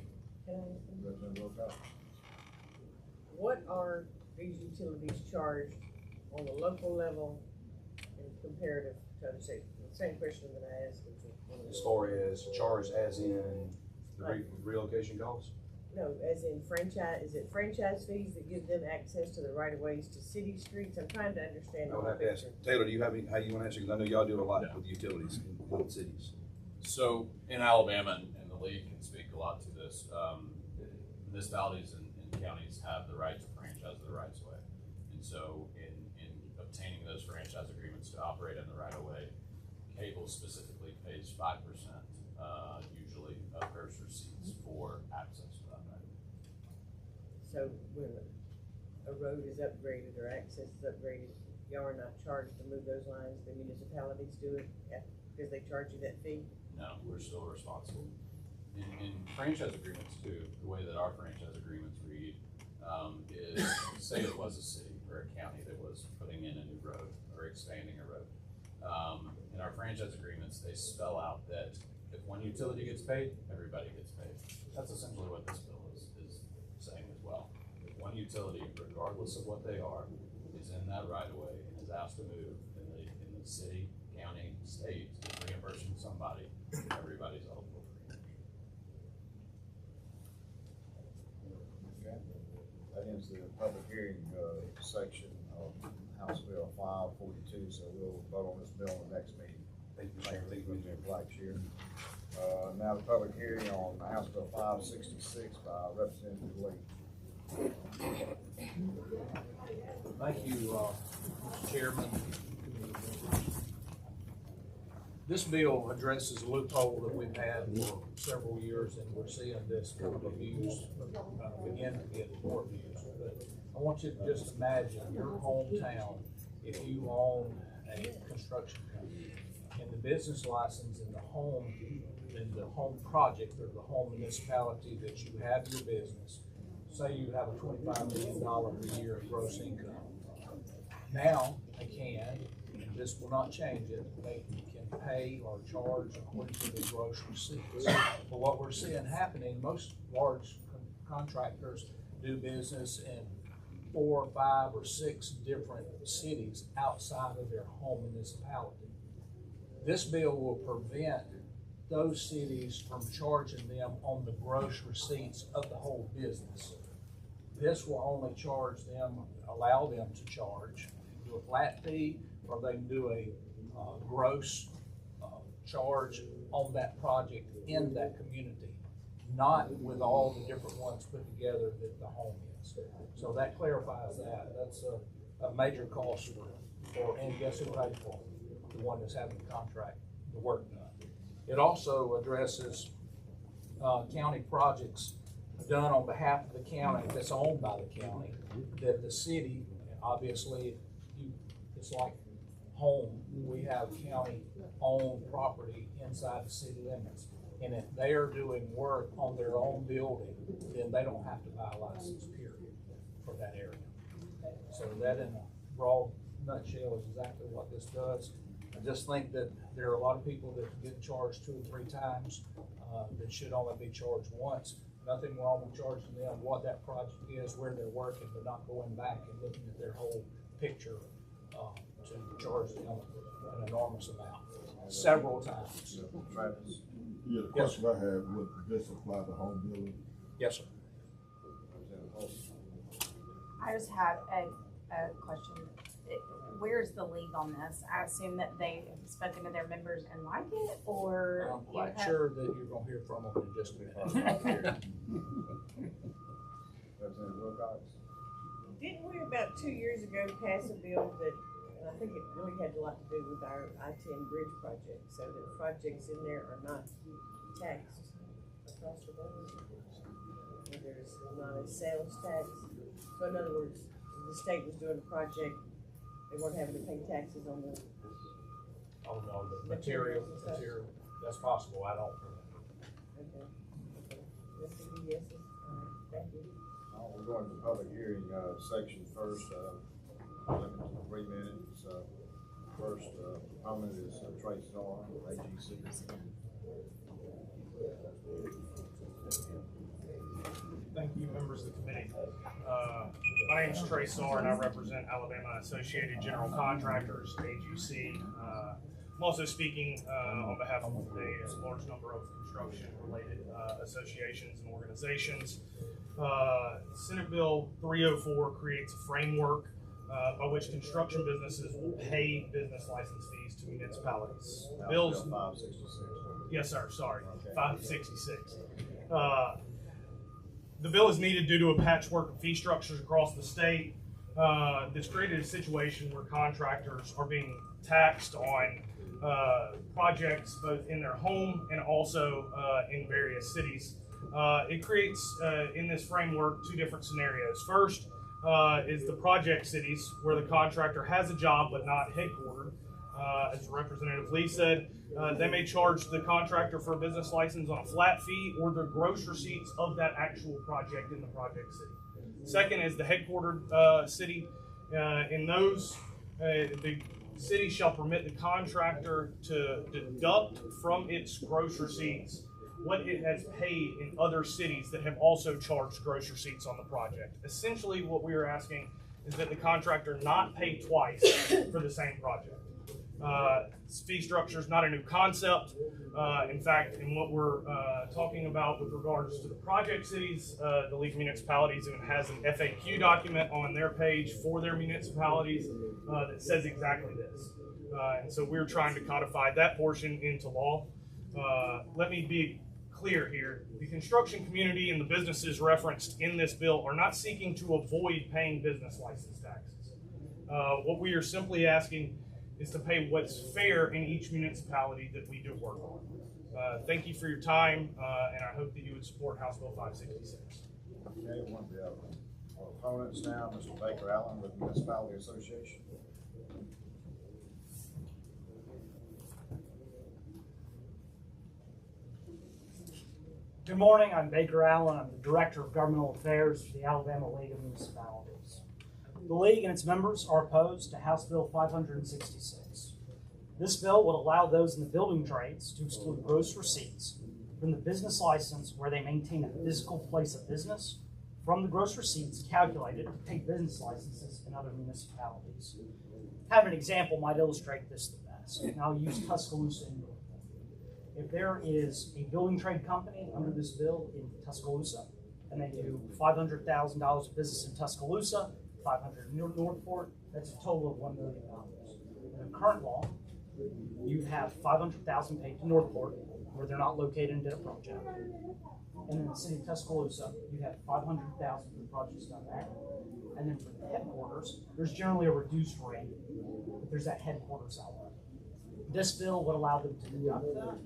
What are these utilities charged on the local level and comparative to other states? The same question that I asked. As far as charged as in the relocation costs? No, as in franchise, is it franchise fees that give them access to the right of ways to city streets? I'm trying to understand. I would have to ask, Taylor, do you have any, how you want to answer? Because I know y'all do a lot with utilities in cities. So in Alabama, and the league can speak a lot to this, municipalities and counties have the right to franchise the rights of way. And so in obtaining those franchise agreements to operate in the right of way, cable specifically pays 5% usually of gross receipts for access to that right. So when a road is upgraded or access is upgraded, y'all are not charged to move those lines, the municipalities do it, because they charge you that fee? No, we're still responsible. In franchise agreements too, the way that our franchise agreements read is, say it was a city or a county that was putting in a new road or expanding a road. In our franchise agreements, they spell out that if one utility gets paid, everybody gets paid. That's essentially what this bill is saying as well. If one utility, regardless of what they are, is in that right of way and is asked to move in the city, county, state, is reimbursing somebody, everybody's eligible for reimbursement. That ends the public hearing section of House Bill 542, so we'll vote on this bill in the next meeting. Thank you, Mr. Blackshear. Now the public hearing on House Bill 566 by Representative Lee. Thank you, Mr. Chairman. This bill addresses a loophole that we've had for several years, and we're seeing this kind of abuse begin to get more abused. But I want you to just imagine your hometown, if you own a construction company, and the business license in the home project or the home municipality that you have your business, say you have a $25 million a year gross income. Now they can, and this will not change it, they can pay or charge according to the gross receipts. But what we're seeing happening, most large contractors do business in 4, 5, or 6 different cities outside of their home municipality. This bill will prevent those cities from charging them on the gross receipts of the whole business. This will only charge them, allow them to charge, do a flat fee, or they can do a gross charge on that project in that community, not with all the different ones put together that the home is. So that clarifies that. That's a major cost for, and guess who paid for it? The one that's having the contract, the work done. It also addresses county projects done on behalf of the county that's owned by the county, that the city, obviously, it's like home. We have county-owned property inside the city limits. And if they are doing work on their own building, then they don't have to buy a license, period, for that area. So that in a broad nutshell is exactly what this does. I just think that there are a lot of people that get charged 2 or 3 times that should only be charged once. Nothing wrong with charging them what that project is, where they're working, but not going back and looking at their whole picture to charge them an enormous amount, several times. Yeah, the question I had, would this apply to home building? Yes, sir. I just have a question. Where's the league on this? I assume that they have spoken to their members and like it, or? I'm quite sure that you're gonna hear from them in just a minute. Representative Wilcox. Didn't we about 2 years ago pass a bill that And I think it really had a lot to do with our I-10 bridge project, so that projects in there are not taxed across the board. And there's not a sales tax. So in other words, if the state was doing a project, they weren't having to pay taxes on the Material, that's possible, I don't. Okay. That's the yeses. All right, thank you. We're going to the public hearing, section first, limited to 3 minutes. First, comment is Trace Zorn, AGC. Thank you, members of the committee. My name is Trey Zorn, I represent Alabama Associated General Contractors, AGC. I'm also speaking on behalf of a large number of construction-related associations and organizations. Senate Bill 304 creates a framework by which construction businesses will pay business license fees to municipalities. Bills 566. Yes, sir. Sorry, Okay. 566. The bill is needed due to a patchwork of fee structures across the state. This created a situation where contractors are being taxed on projects both in their home and also in various cities. It creates, in this framework, two different scenarios. First is the project cities, where the contractor has a job but not headquartered. As Representative Lee said, they may charge the contractor for a business license on a flat fee or the gross receipts of that actual project in the project city. Second is the headquartered city. In those, the city shall permit the contractor to deduct from its gross receipts what it has paid in other cities that have also charged gross receipts on the project. Essentially, what we are asking is that the contractor not pay twice for the same project. Fee structure is not a new concept. In fact, in what we're talking about with regards to the project cities, the League of Municipalities even has an FAQ document on their page for their municipalities that says exactly this. And so we're trying to codify that portion into law. Let me be clear here. The construction community and the businesses referenced in this bill are not seeking to avoid paying business license taxes. What we are simply asking is to pay what's fair in each municipality that we do work on. Thank you for your time, and I hope that you would support House Bill 566. Okay, one of the opponents now, Mr. Baker Allen with Municipality Association. Good morning, I'm Baker Allen. I'm the Director of Governmental Affairs for the Alabama League of Municipalities. The League and its members are opposed to House Bill 566. This bill would allow those in the building trades to exclude gross receipts from the business license where they maintain a physical place of business from the gross receipts calculated to pay business licenses in other municipalities. Have an example might illustrate this the best, and I'll use Tuscaloosa in North. If there is a building trade company under this bill in Tuscaloosa, and they do $500,000 of business in Tuscaloosa, 500 in Northport, that's a total of $1 million. In the current law, you have $500,000 paid to Northport, where they're not located and did a project. And in the city of Tuscaloosa, you have $500,000 for the projects done there. And then for the headquarters, there's generally a reduced rate, but there's that headquarters outlet. This bill would allow them to deduct that,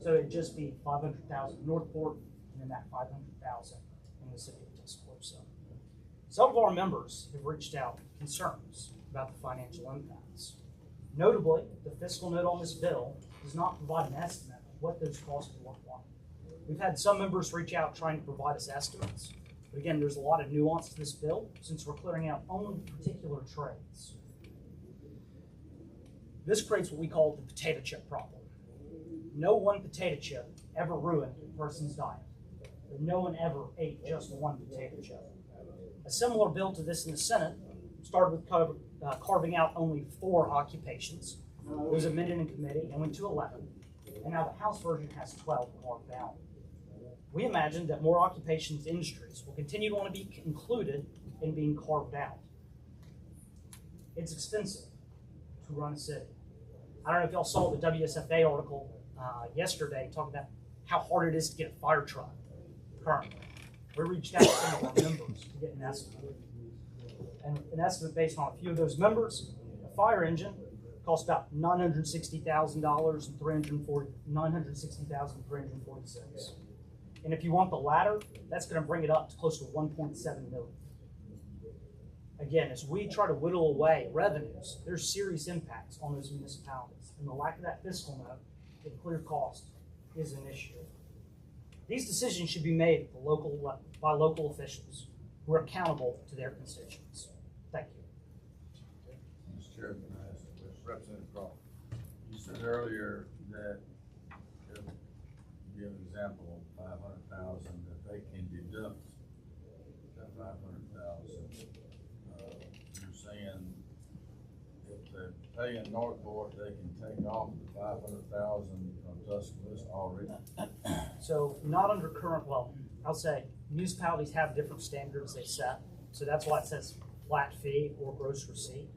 so it'd just be $500,000 Northport, and then that $500,000 in the city of Tuscaloosa. Some of our members have reached out with concerns about the financial impacts. Notably, the fiscal note on this bill does not provide an estimate of what those costs will look like. We've had some members reach out trying to provide us estimates, but again, there's a lot of nuance to this bill since we're clearing out only particular trades. This creates what we call the potato chip problem. No one potato chip ever ruined a person's diet, but no one ever ate just one potato chip. A similar bill to this in the Senate started with carving out only 4 occupations. It was amended in committee and went to 11, and now the House version has 12 carved out. We imagine that more occupations and industries will continue to want to be included in being carved out. It's expensive to run a city. I don't know if y'all saw the WSFA article yesterday talking about how hard it is to get a fire truck currently. We reached out to some of our members to get an estimate. And an estimate based on a few of those members, a fire engine costs about $960,000 and $960,346. And if you want the latter, that's going to bring it up to close to 1.7 million. Again, as we try to whittle away revenues, there's serious impacts on those municipalities. And the lack of that fiscal note and clear cost is an issue. These decisions should be made at the local by local officials who are accountable to their constituents. Thank you. Mr. Chairman, I ask a question. Representative Crawford, you said earlier that, if you give an example, 500,000, that they can deduct that 500,000. You're saying if they're paying Northport, they can take off the 500,000 from Tuscaloosa already? So not under current, well, I'll say municipalities have different standards they set. So that's why it says flat fee or gross receipt.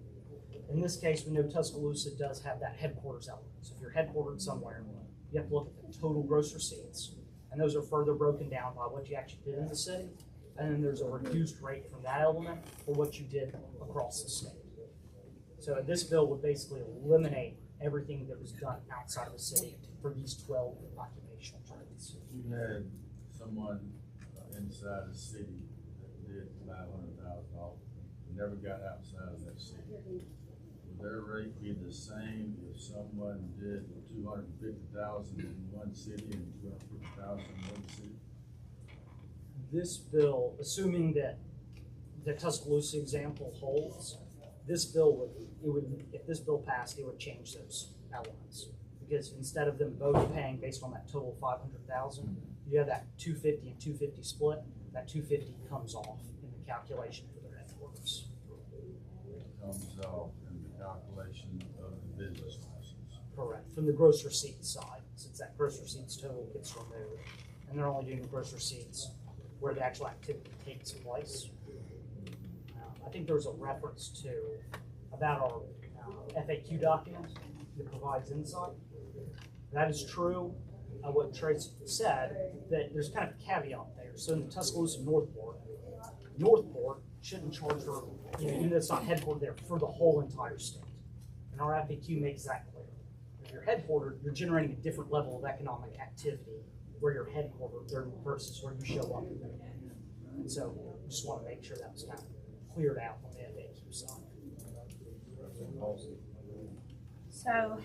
In this case, we know Tuscaloosa does have that headquarters element. So if you're headquartered somewhere, you have to look at the total gross receipts. And those are further broken down by what you actually did in the city. And then there's a reduced rate from that element for what you did across the state. So this bill would basically eliminate everything that was done outside of the city for these 12 occupational trades. If you had someone inside the city that did $500,000, never got outside of that city, would their rate be the same if someone did 250,000 in one city and 250,000 in one city? This bill, assuming that the Tuscaloosa example holds, this bill if this bill passed, it would change those elements. Because instead of them both paying based on that total 500,000, you have that 250 and 250 split. That 250 comes off in the calculation for their headquarters. It comes off in the calculation of the business license. Correct. From the gross receipts side, since that gross receipts total gets removed, and they're only doing the gross receipts where the actual activity takes place. I think there was a reference to about our FAQ document that provides insight. That is true. What Trace said, that there's kind of a caveat there. So in the Tuscaloosa Northport shouldn't charge for, even though it's not headquartered there, for the whole entire state. And our FAQ makes that clear. If you're headquartered, you're generating a different level of economic activity where you're headquartered versus where you show up. And so just want to make sure that was kind of cleared out on the FAQ side. So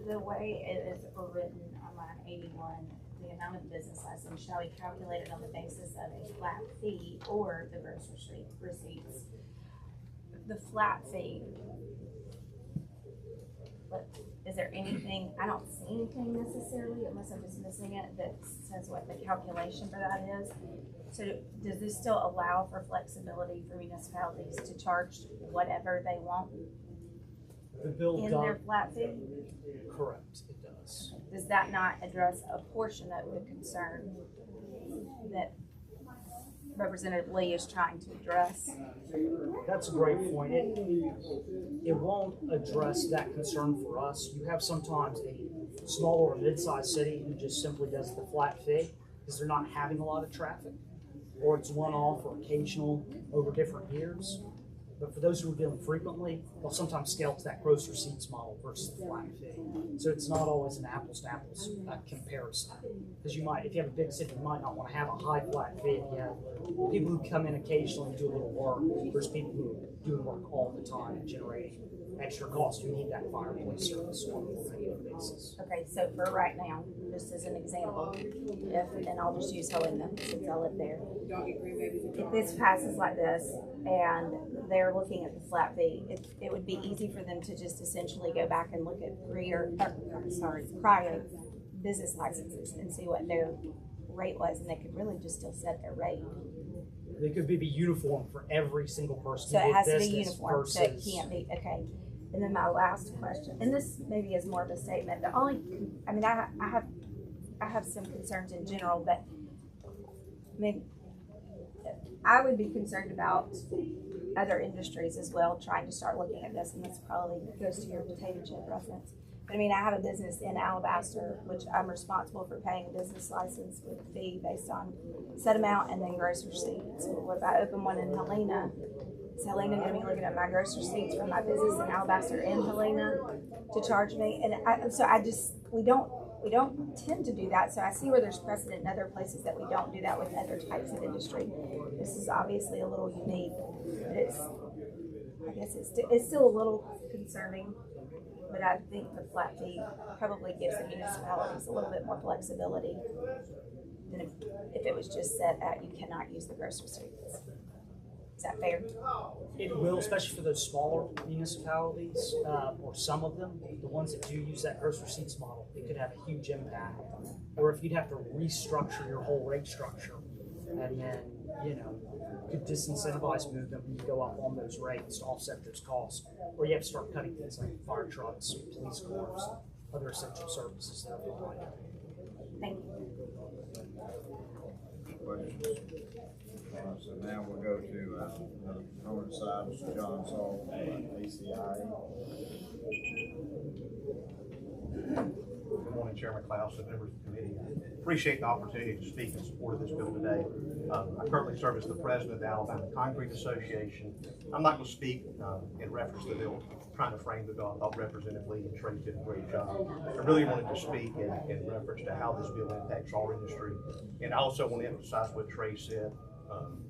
the way it is written on line 81, the amount of business license shall be calculated on the basis of a flat fee or the gross receipts. The flat fee, but is there anything, I don't see anything necessarily, unless I'm just missing it, that says what the calculation for that is. So does this still allow for flexibility for municipalities to charge whatever they want The bill in does, their flat fee? correct, it does. Does that not address a portion of the concern that Representative Lee is trying to address? That's a great point. It won't address that concern for us. You have sometimes a small or mid-sized city who just simply does the flat fee because they're not having a lot of traffic, or it's one-off or occasional over different years. But for those who are dealing frequently, they'll sometimes scale to that gross receipts model versus the flat fee. So it's not always an apples-to-apples comparison. Because you might, if you have a big city, you might not want to have a high flat fee if you have people who come in occasionally and do a little work versus people who are doing work all the time and generating extra costs. You need that fire police service on a regular basis. Okay, so for right now, just as an example, and I'll just use Helena since I live there. If this passes like this and they're looking at the flat fee, it would be easy for them to just essentially go back and look at prior business licenses and see what their rate was, and they could really just still set their rate. They could be uniform for every single person. So it has to be uniform, so it can't be, okay. And then my last question, and this maybe is more of a statement, the only, I mean, I have some concerns in general, but I mean, I would be concerned about other industries as well, trying to start looking at this, and this probably goes to your potato chip reference. But I mean, I have a business in Alabaster, which I'm responsible for paying a business license with a fee based on set amount and then gross receipts. What if I open one in Helena is Helena gonna be looking at my gross receipts from my business in Alabaster and Helena to charge me? And we don't tend to do that, so I see where there's precedent in other places that we don't do that with other types of industry. This is obviously a little unique, but I guess it's still a little concerning, but I think the flat fee probably gives the municipalities a little bit more flexibility than if it was just set at you cannot use the gross receipts. Is that fair? It will, especially for those smaller municipalities, or some of them, the ones that do use that gross receipts model, it could have a huge impact. Or if you'd have to restructure your whole rate structure, and then, could disincentivize movement when you go up on those rates to offset those costs. Or you have to start cutting things like fire trucks, police cars, other essential services that are provided. Thank you. Questions? So now we'll go to another component side, Mr. John Saul, ACIA. Good morning, Chairman Klaus and members of the committee. I appreciate the opportunity to speak in support of this bill today. I currently serve as the president of the Alabama Concrete Association. I'm not going to speak in reference to the bill, trying to frame the bill. I thought Representative Lee and Trey did a great job. I really wanted to speak in reference to how this bill impacts our industry. And I also want to emphasize what Trey said.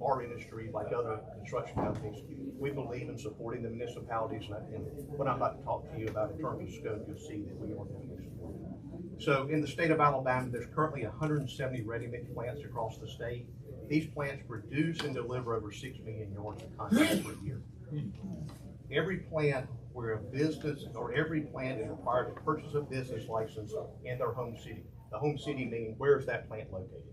Our industry, like other construction companies, we believe in supporting the municipalities, and what I'm about to talk to you about in terms of scope, you'll see that we are definitely supporting. So in the state of Alabama, there's currently 170 ready-mix plants across the state. These plants produce and deliver over 6 million yards of concrete per year. Every plant where a business, or every plant is required to purchase a business license in their home city. The home city meaning where is that plant located?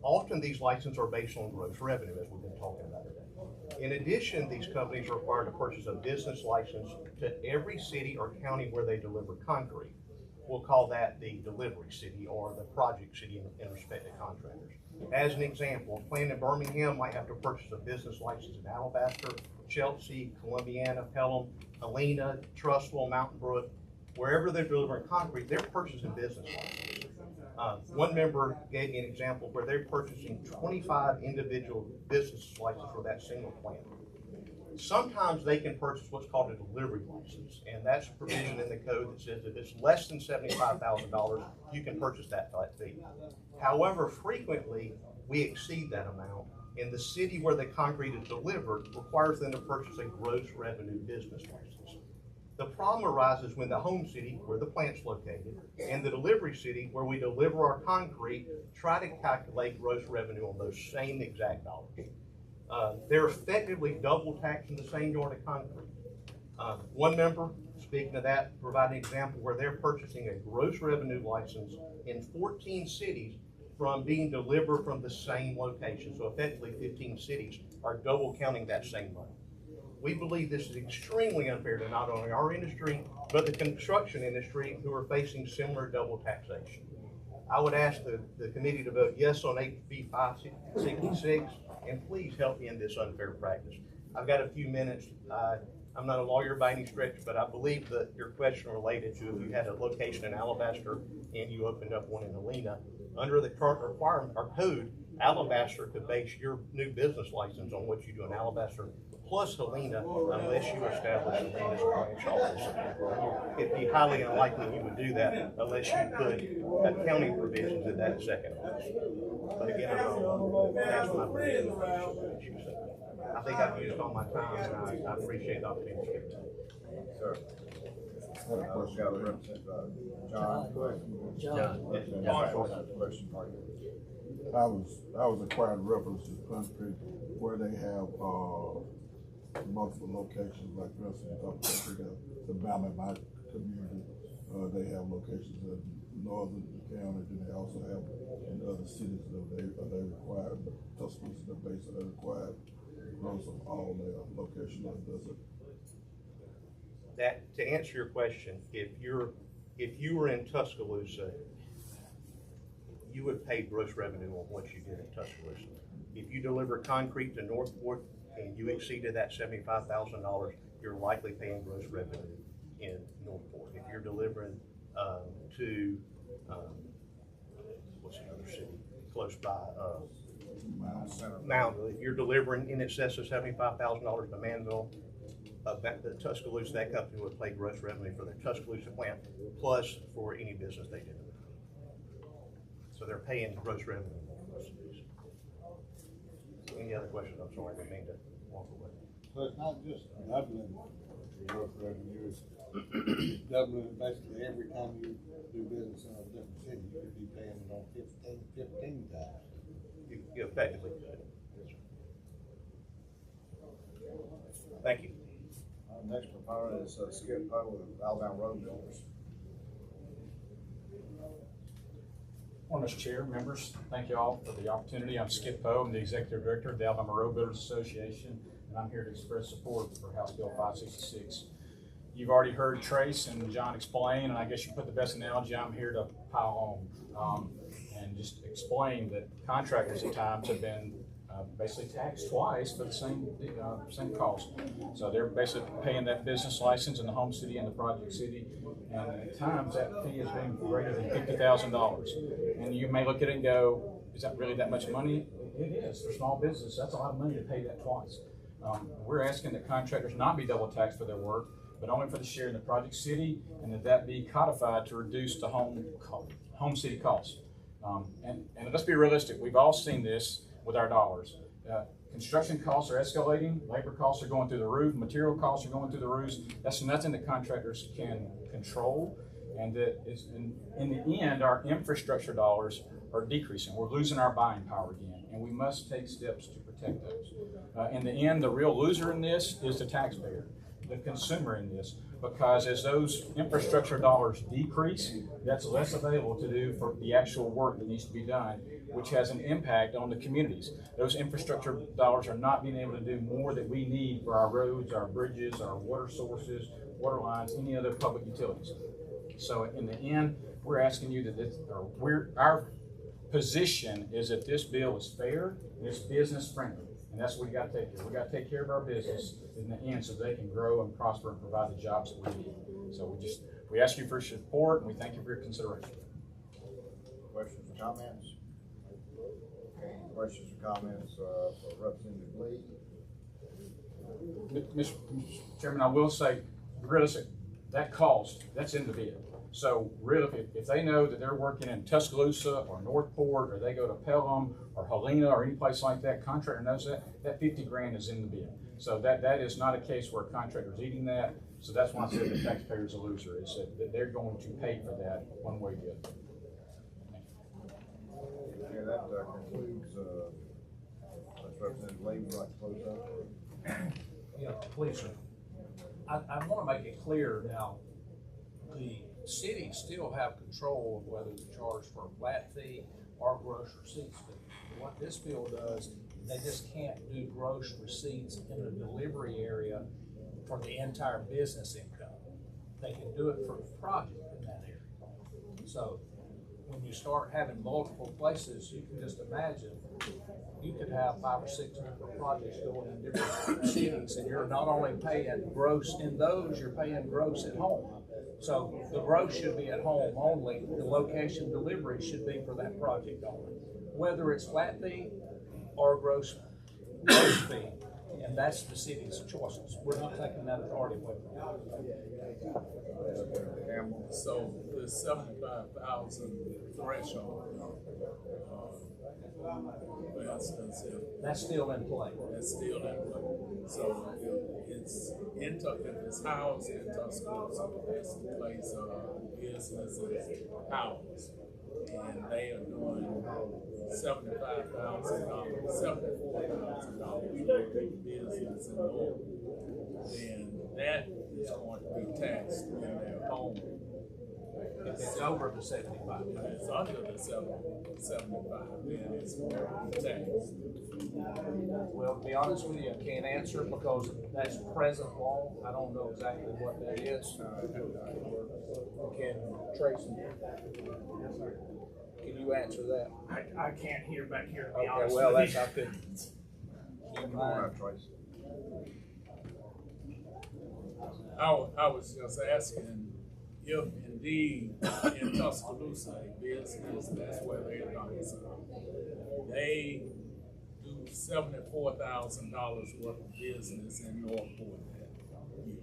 Often these licenses are based on gross revenue, as we've been talking about today. In addition, these companies are required to purchase a business license to every city or county where they deliver concrete. We'll call that the delivery city or the project city in respect to contractors. As an example, a plant in Birmingham might have to purchase a business license in Alabaster, Chelsea, Columbiana, Pelham, Helena, Trussville, Mountain Brook. Wherever they're delivering concrete, they're purchasing business licenses. One member gave me an example where they're purchasing 25 individual business licenses for that single plant. Sometimes they can purchase what's called a delivery license, and that's a provision in the code that says if it's less than $75,000, you can purchase that flat fee. However, frequently we exceed that amount, and the city where the concrete is delivered requires them to purchase a gross revenue business license. The problem arises when the home city, where the plant's located, and the delivery city, where we deliver our concrete, try to calculate gross revenue on those same exact dollars. They're effectively double taxing the same yard of concrete. One member, speaking of that, provided an example where they're purchasing a gross revenue license in 14 cities from being delivered from the same location. So effectively 15 cities are double counting that same money. We believe this is extremely unfair to not only our industry, but the construction industry who are facing similar double taxation. I would ask the committee to vote yes on HB 566, and please help end this unfair practice. I've got a few minutes. I'm not a lawyer by any stretch, but I believe that your question related to if you had a location in Alabaster and you opened up one in Helena, under the current requirement or code, Alabaster could base your new business license on what you do in Alabaster plus Helena, unless you establish Helena's branch office. It'd be highly unlikely you would do that unless you put accounting provisions in that second office. But again, that's my opinion. I think I've used all my time, and I appreciate the opportunity to give it. Sir. I was acquired reference to country where they have multiple locations, like for instance, the Bama, my community, they have locations in northern county, and they also have in other cities that they require, Tuscaloosa, the base that they require gross of all their locations. Does it? That, to answer your question, if you were in Tuscaloosa, you would pay gross revenue on what you did in Tuscaloosa. If you deliver concrete to Northport and you exceeded that $75,000, you're likely paying gross revenue in Northport. If you're delivering to what's another city close by, Moundville, if you're delivering in excess of $75,000 to Manville, the Tuscaloosa, that company would pay gross revenue for their Tuscaloosa plant, plus for any business they do. So they're paying gross revenue. Any other questions? I'm sorry, I didn't mean to walk away. So it's not just doubling your gross revenue, it's doubling it basically every time you do business in a different city, you could be paying it on 15 times. You effectively could. Thank you. Our next proponent is Skip Poe with Alabama Road Builders. Morning, Mr. Chair, members. Thank you all for the opportunity. I'm Skip Poe. I'm the Executive Director of the Alabama Road Builders Association, and I'm here to express support for House Bill 566. You've already heard Trace and John explain, and I guess you put the best analogy. I'm here to pile on and just explain that contractors at times have been basically taxed twice for the same cost. So they're basically paying that business license in the home city and the project city, and at times that fee has been greater than $50,000. And you may look at it and go, is that really that much money? It is. For small business, that's a lot of money to pay that twice. We're asking that contractors not be double taxed for their work, but only for the share in the project city, and that be codified to reduce the home city costs. And let's be realistic, we've all seen this with our dollars. Construction costs are escalating, labor costs are going through the roof, material costs are going through the roofs. That's nothing that contractors can control, and that is in the end, our infrastructure dollars are decreasing. We're losing our buying power again, and we must take steps to protect those. In the end, the real loser in this is the taxpayer, the consumer in this, because as those infrastructure dollars decrease, that's less available to do for the actual work that needs to be done, which has an impact on the communities. Those infrastructure dollars are not being able to do more that we need for our roads, our bridges, our water sources, water lines, any other public utilities. So in the end, we're asking you that our position is that this bill is fair and it's business friendly. And that's what we got to take care of. We got to take care of our business in the end so they can grow and prosper and provide the jobs that we need. So we ask you for support, and we thank you for your consideration. Questions or comments? Any questions or comments for Representative Lee? Mr. Chairman, I will say, realistic, that cost, that's in the bid. So really, if they know that they're working in Tuscaloosa or Northport, or they go to Pelham or Helena or any place like that, contractor knows that 50 grand is in the bid. So that is not a case where a contractor is eating that. So that's why I said the taxpayer is a loser, is that they're going to pay for that one way or the other. Okay, that concludes, Representative Lee, would you like to close up? Yeah, please, sir. I want to make it clear now, the cities still have control of whether to charge for a flat fee or gross receipts. But what this bill does, they just can't do gross receipts in the delivery area for the entire business income. They can do it for the project in that area. So when you start having multiple places, you can just imagine you could have 5 or 6 different projects going in different cities, and you're not only paying gross in those, you're paying gross at home. So the gross should be at home only. The location delivery should be for that project only, whether it's flat fee or gross fee. And that's the city's choices. We're not taking that authority away from them. So the 75,000 threshold, for instance, that's still in play. That's still in play. So if it's housed in Tuscaloosa, that's the place businesses housed, and they are doing $75,000, $74,000 for business and more, then that is going to be taxed in their home. If it's over the 75. If it's under the 75, then it's going to be taxed. Well, to be honest with you, I can't answer because that's present law. I don't know exactly what that is. Can Tracy? Can you answer that? I can't hear back here, to be Okay, honest well, with that's, you. I couldn't. I was just asking if indeed in Tuscaloosa, a business, that's where they're domiciled, they do $74,000 worth of business in Northport that year.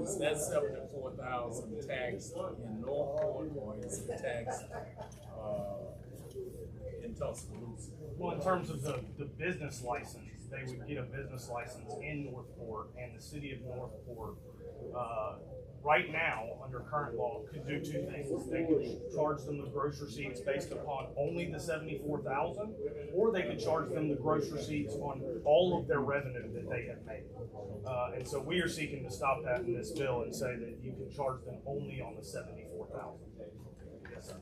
Is that 74,000 taxed in Northport or is it taxed, in Tuscaloosa? Well, in terms of the business license, they would get a business license in Northport, and the city of Northport, right now, under current law, could do two things. They could charge them the gross receipts based upon only the 74,000, or they could charge them the gross receipts on all of their revenue that they have made. And so we are seeking to stop that in this bill and say that you can charge them only on the 74,000. Yes, sir.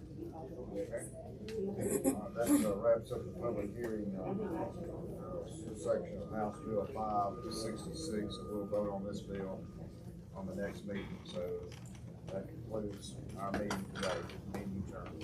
That wraps up the public hearing on section of House Bill 566, and we'll vote on this bill on the next meeting. So that concludes our meeting today. Meeting adjourned.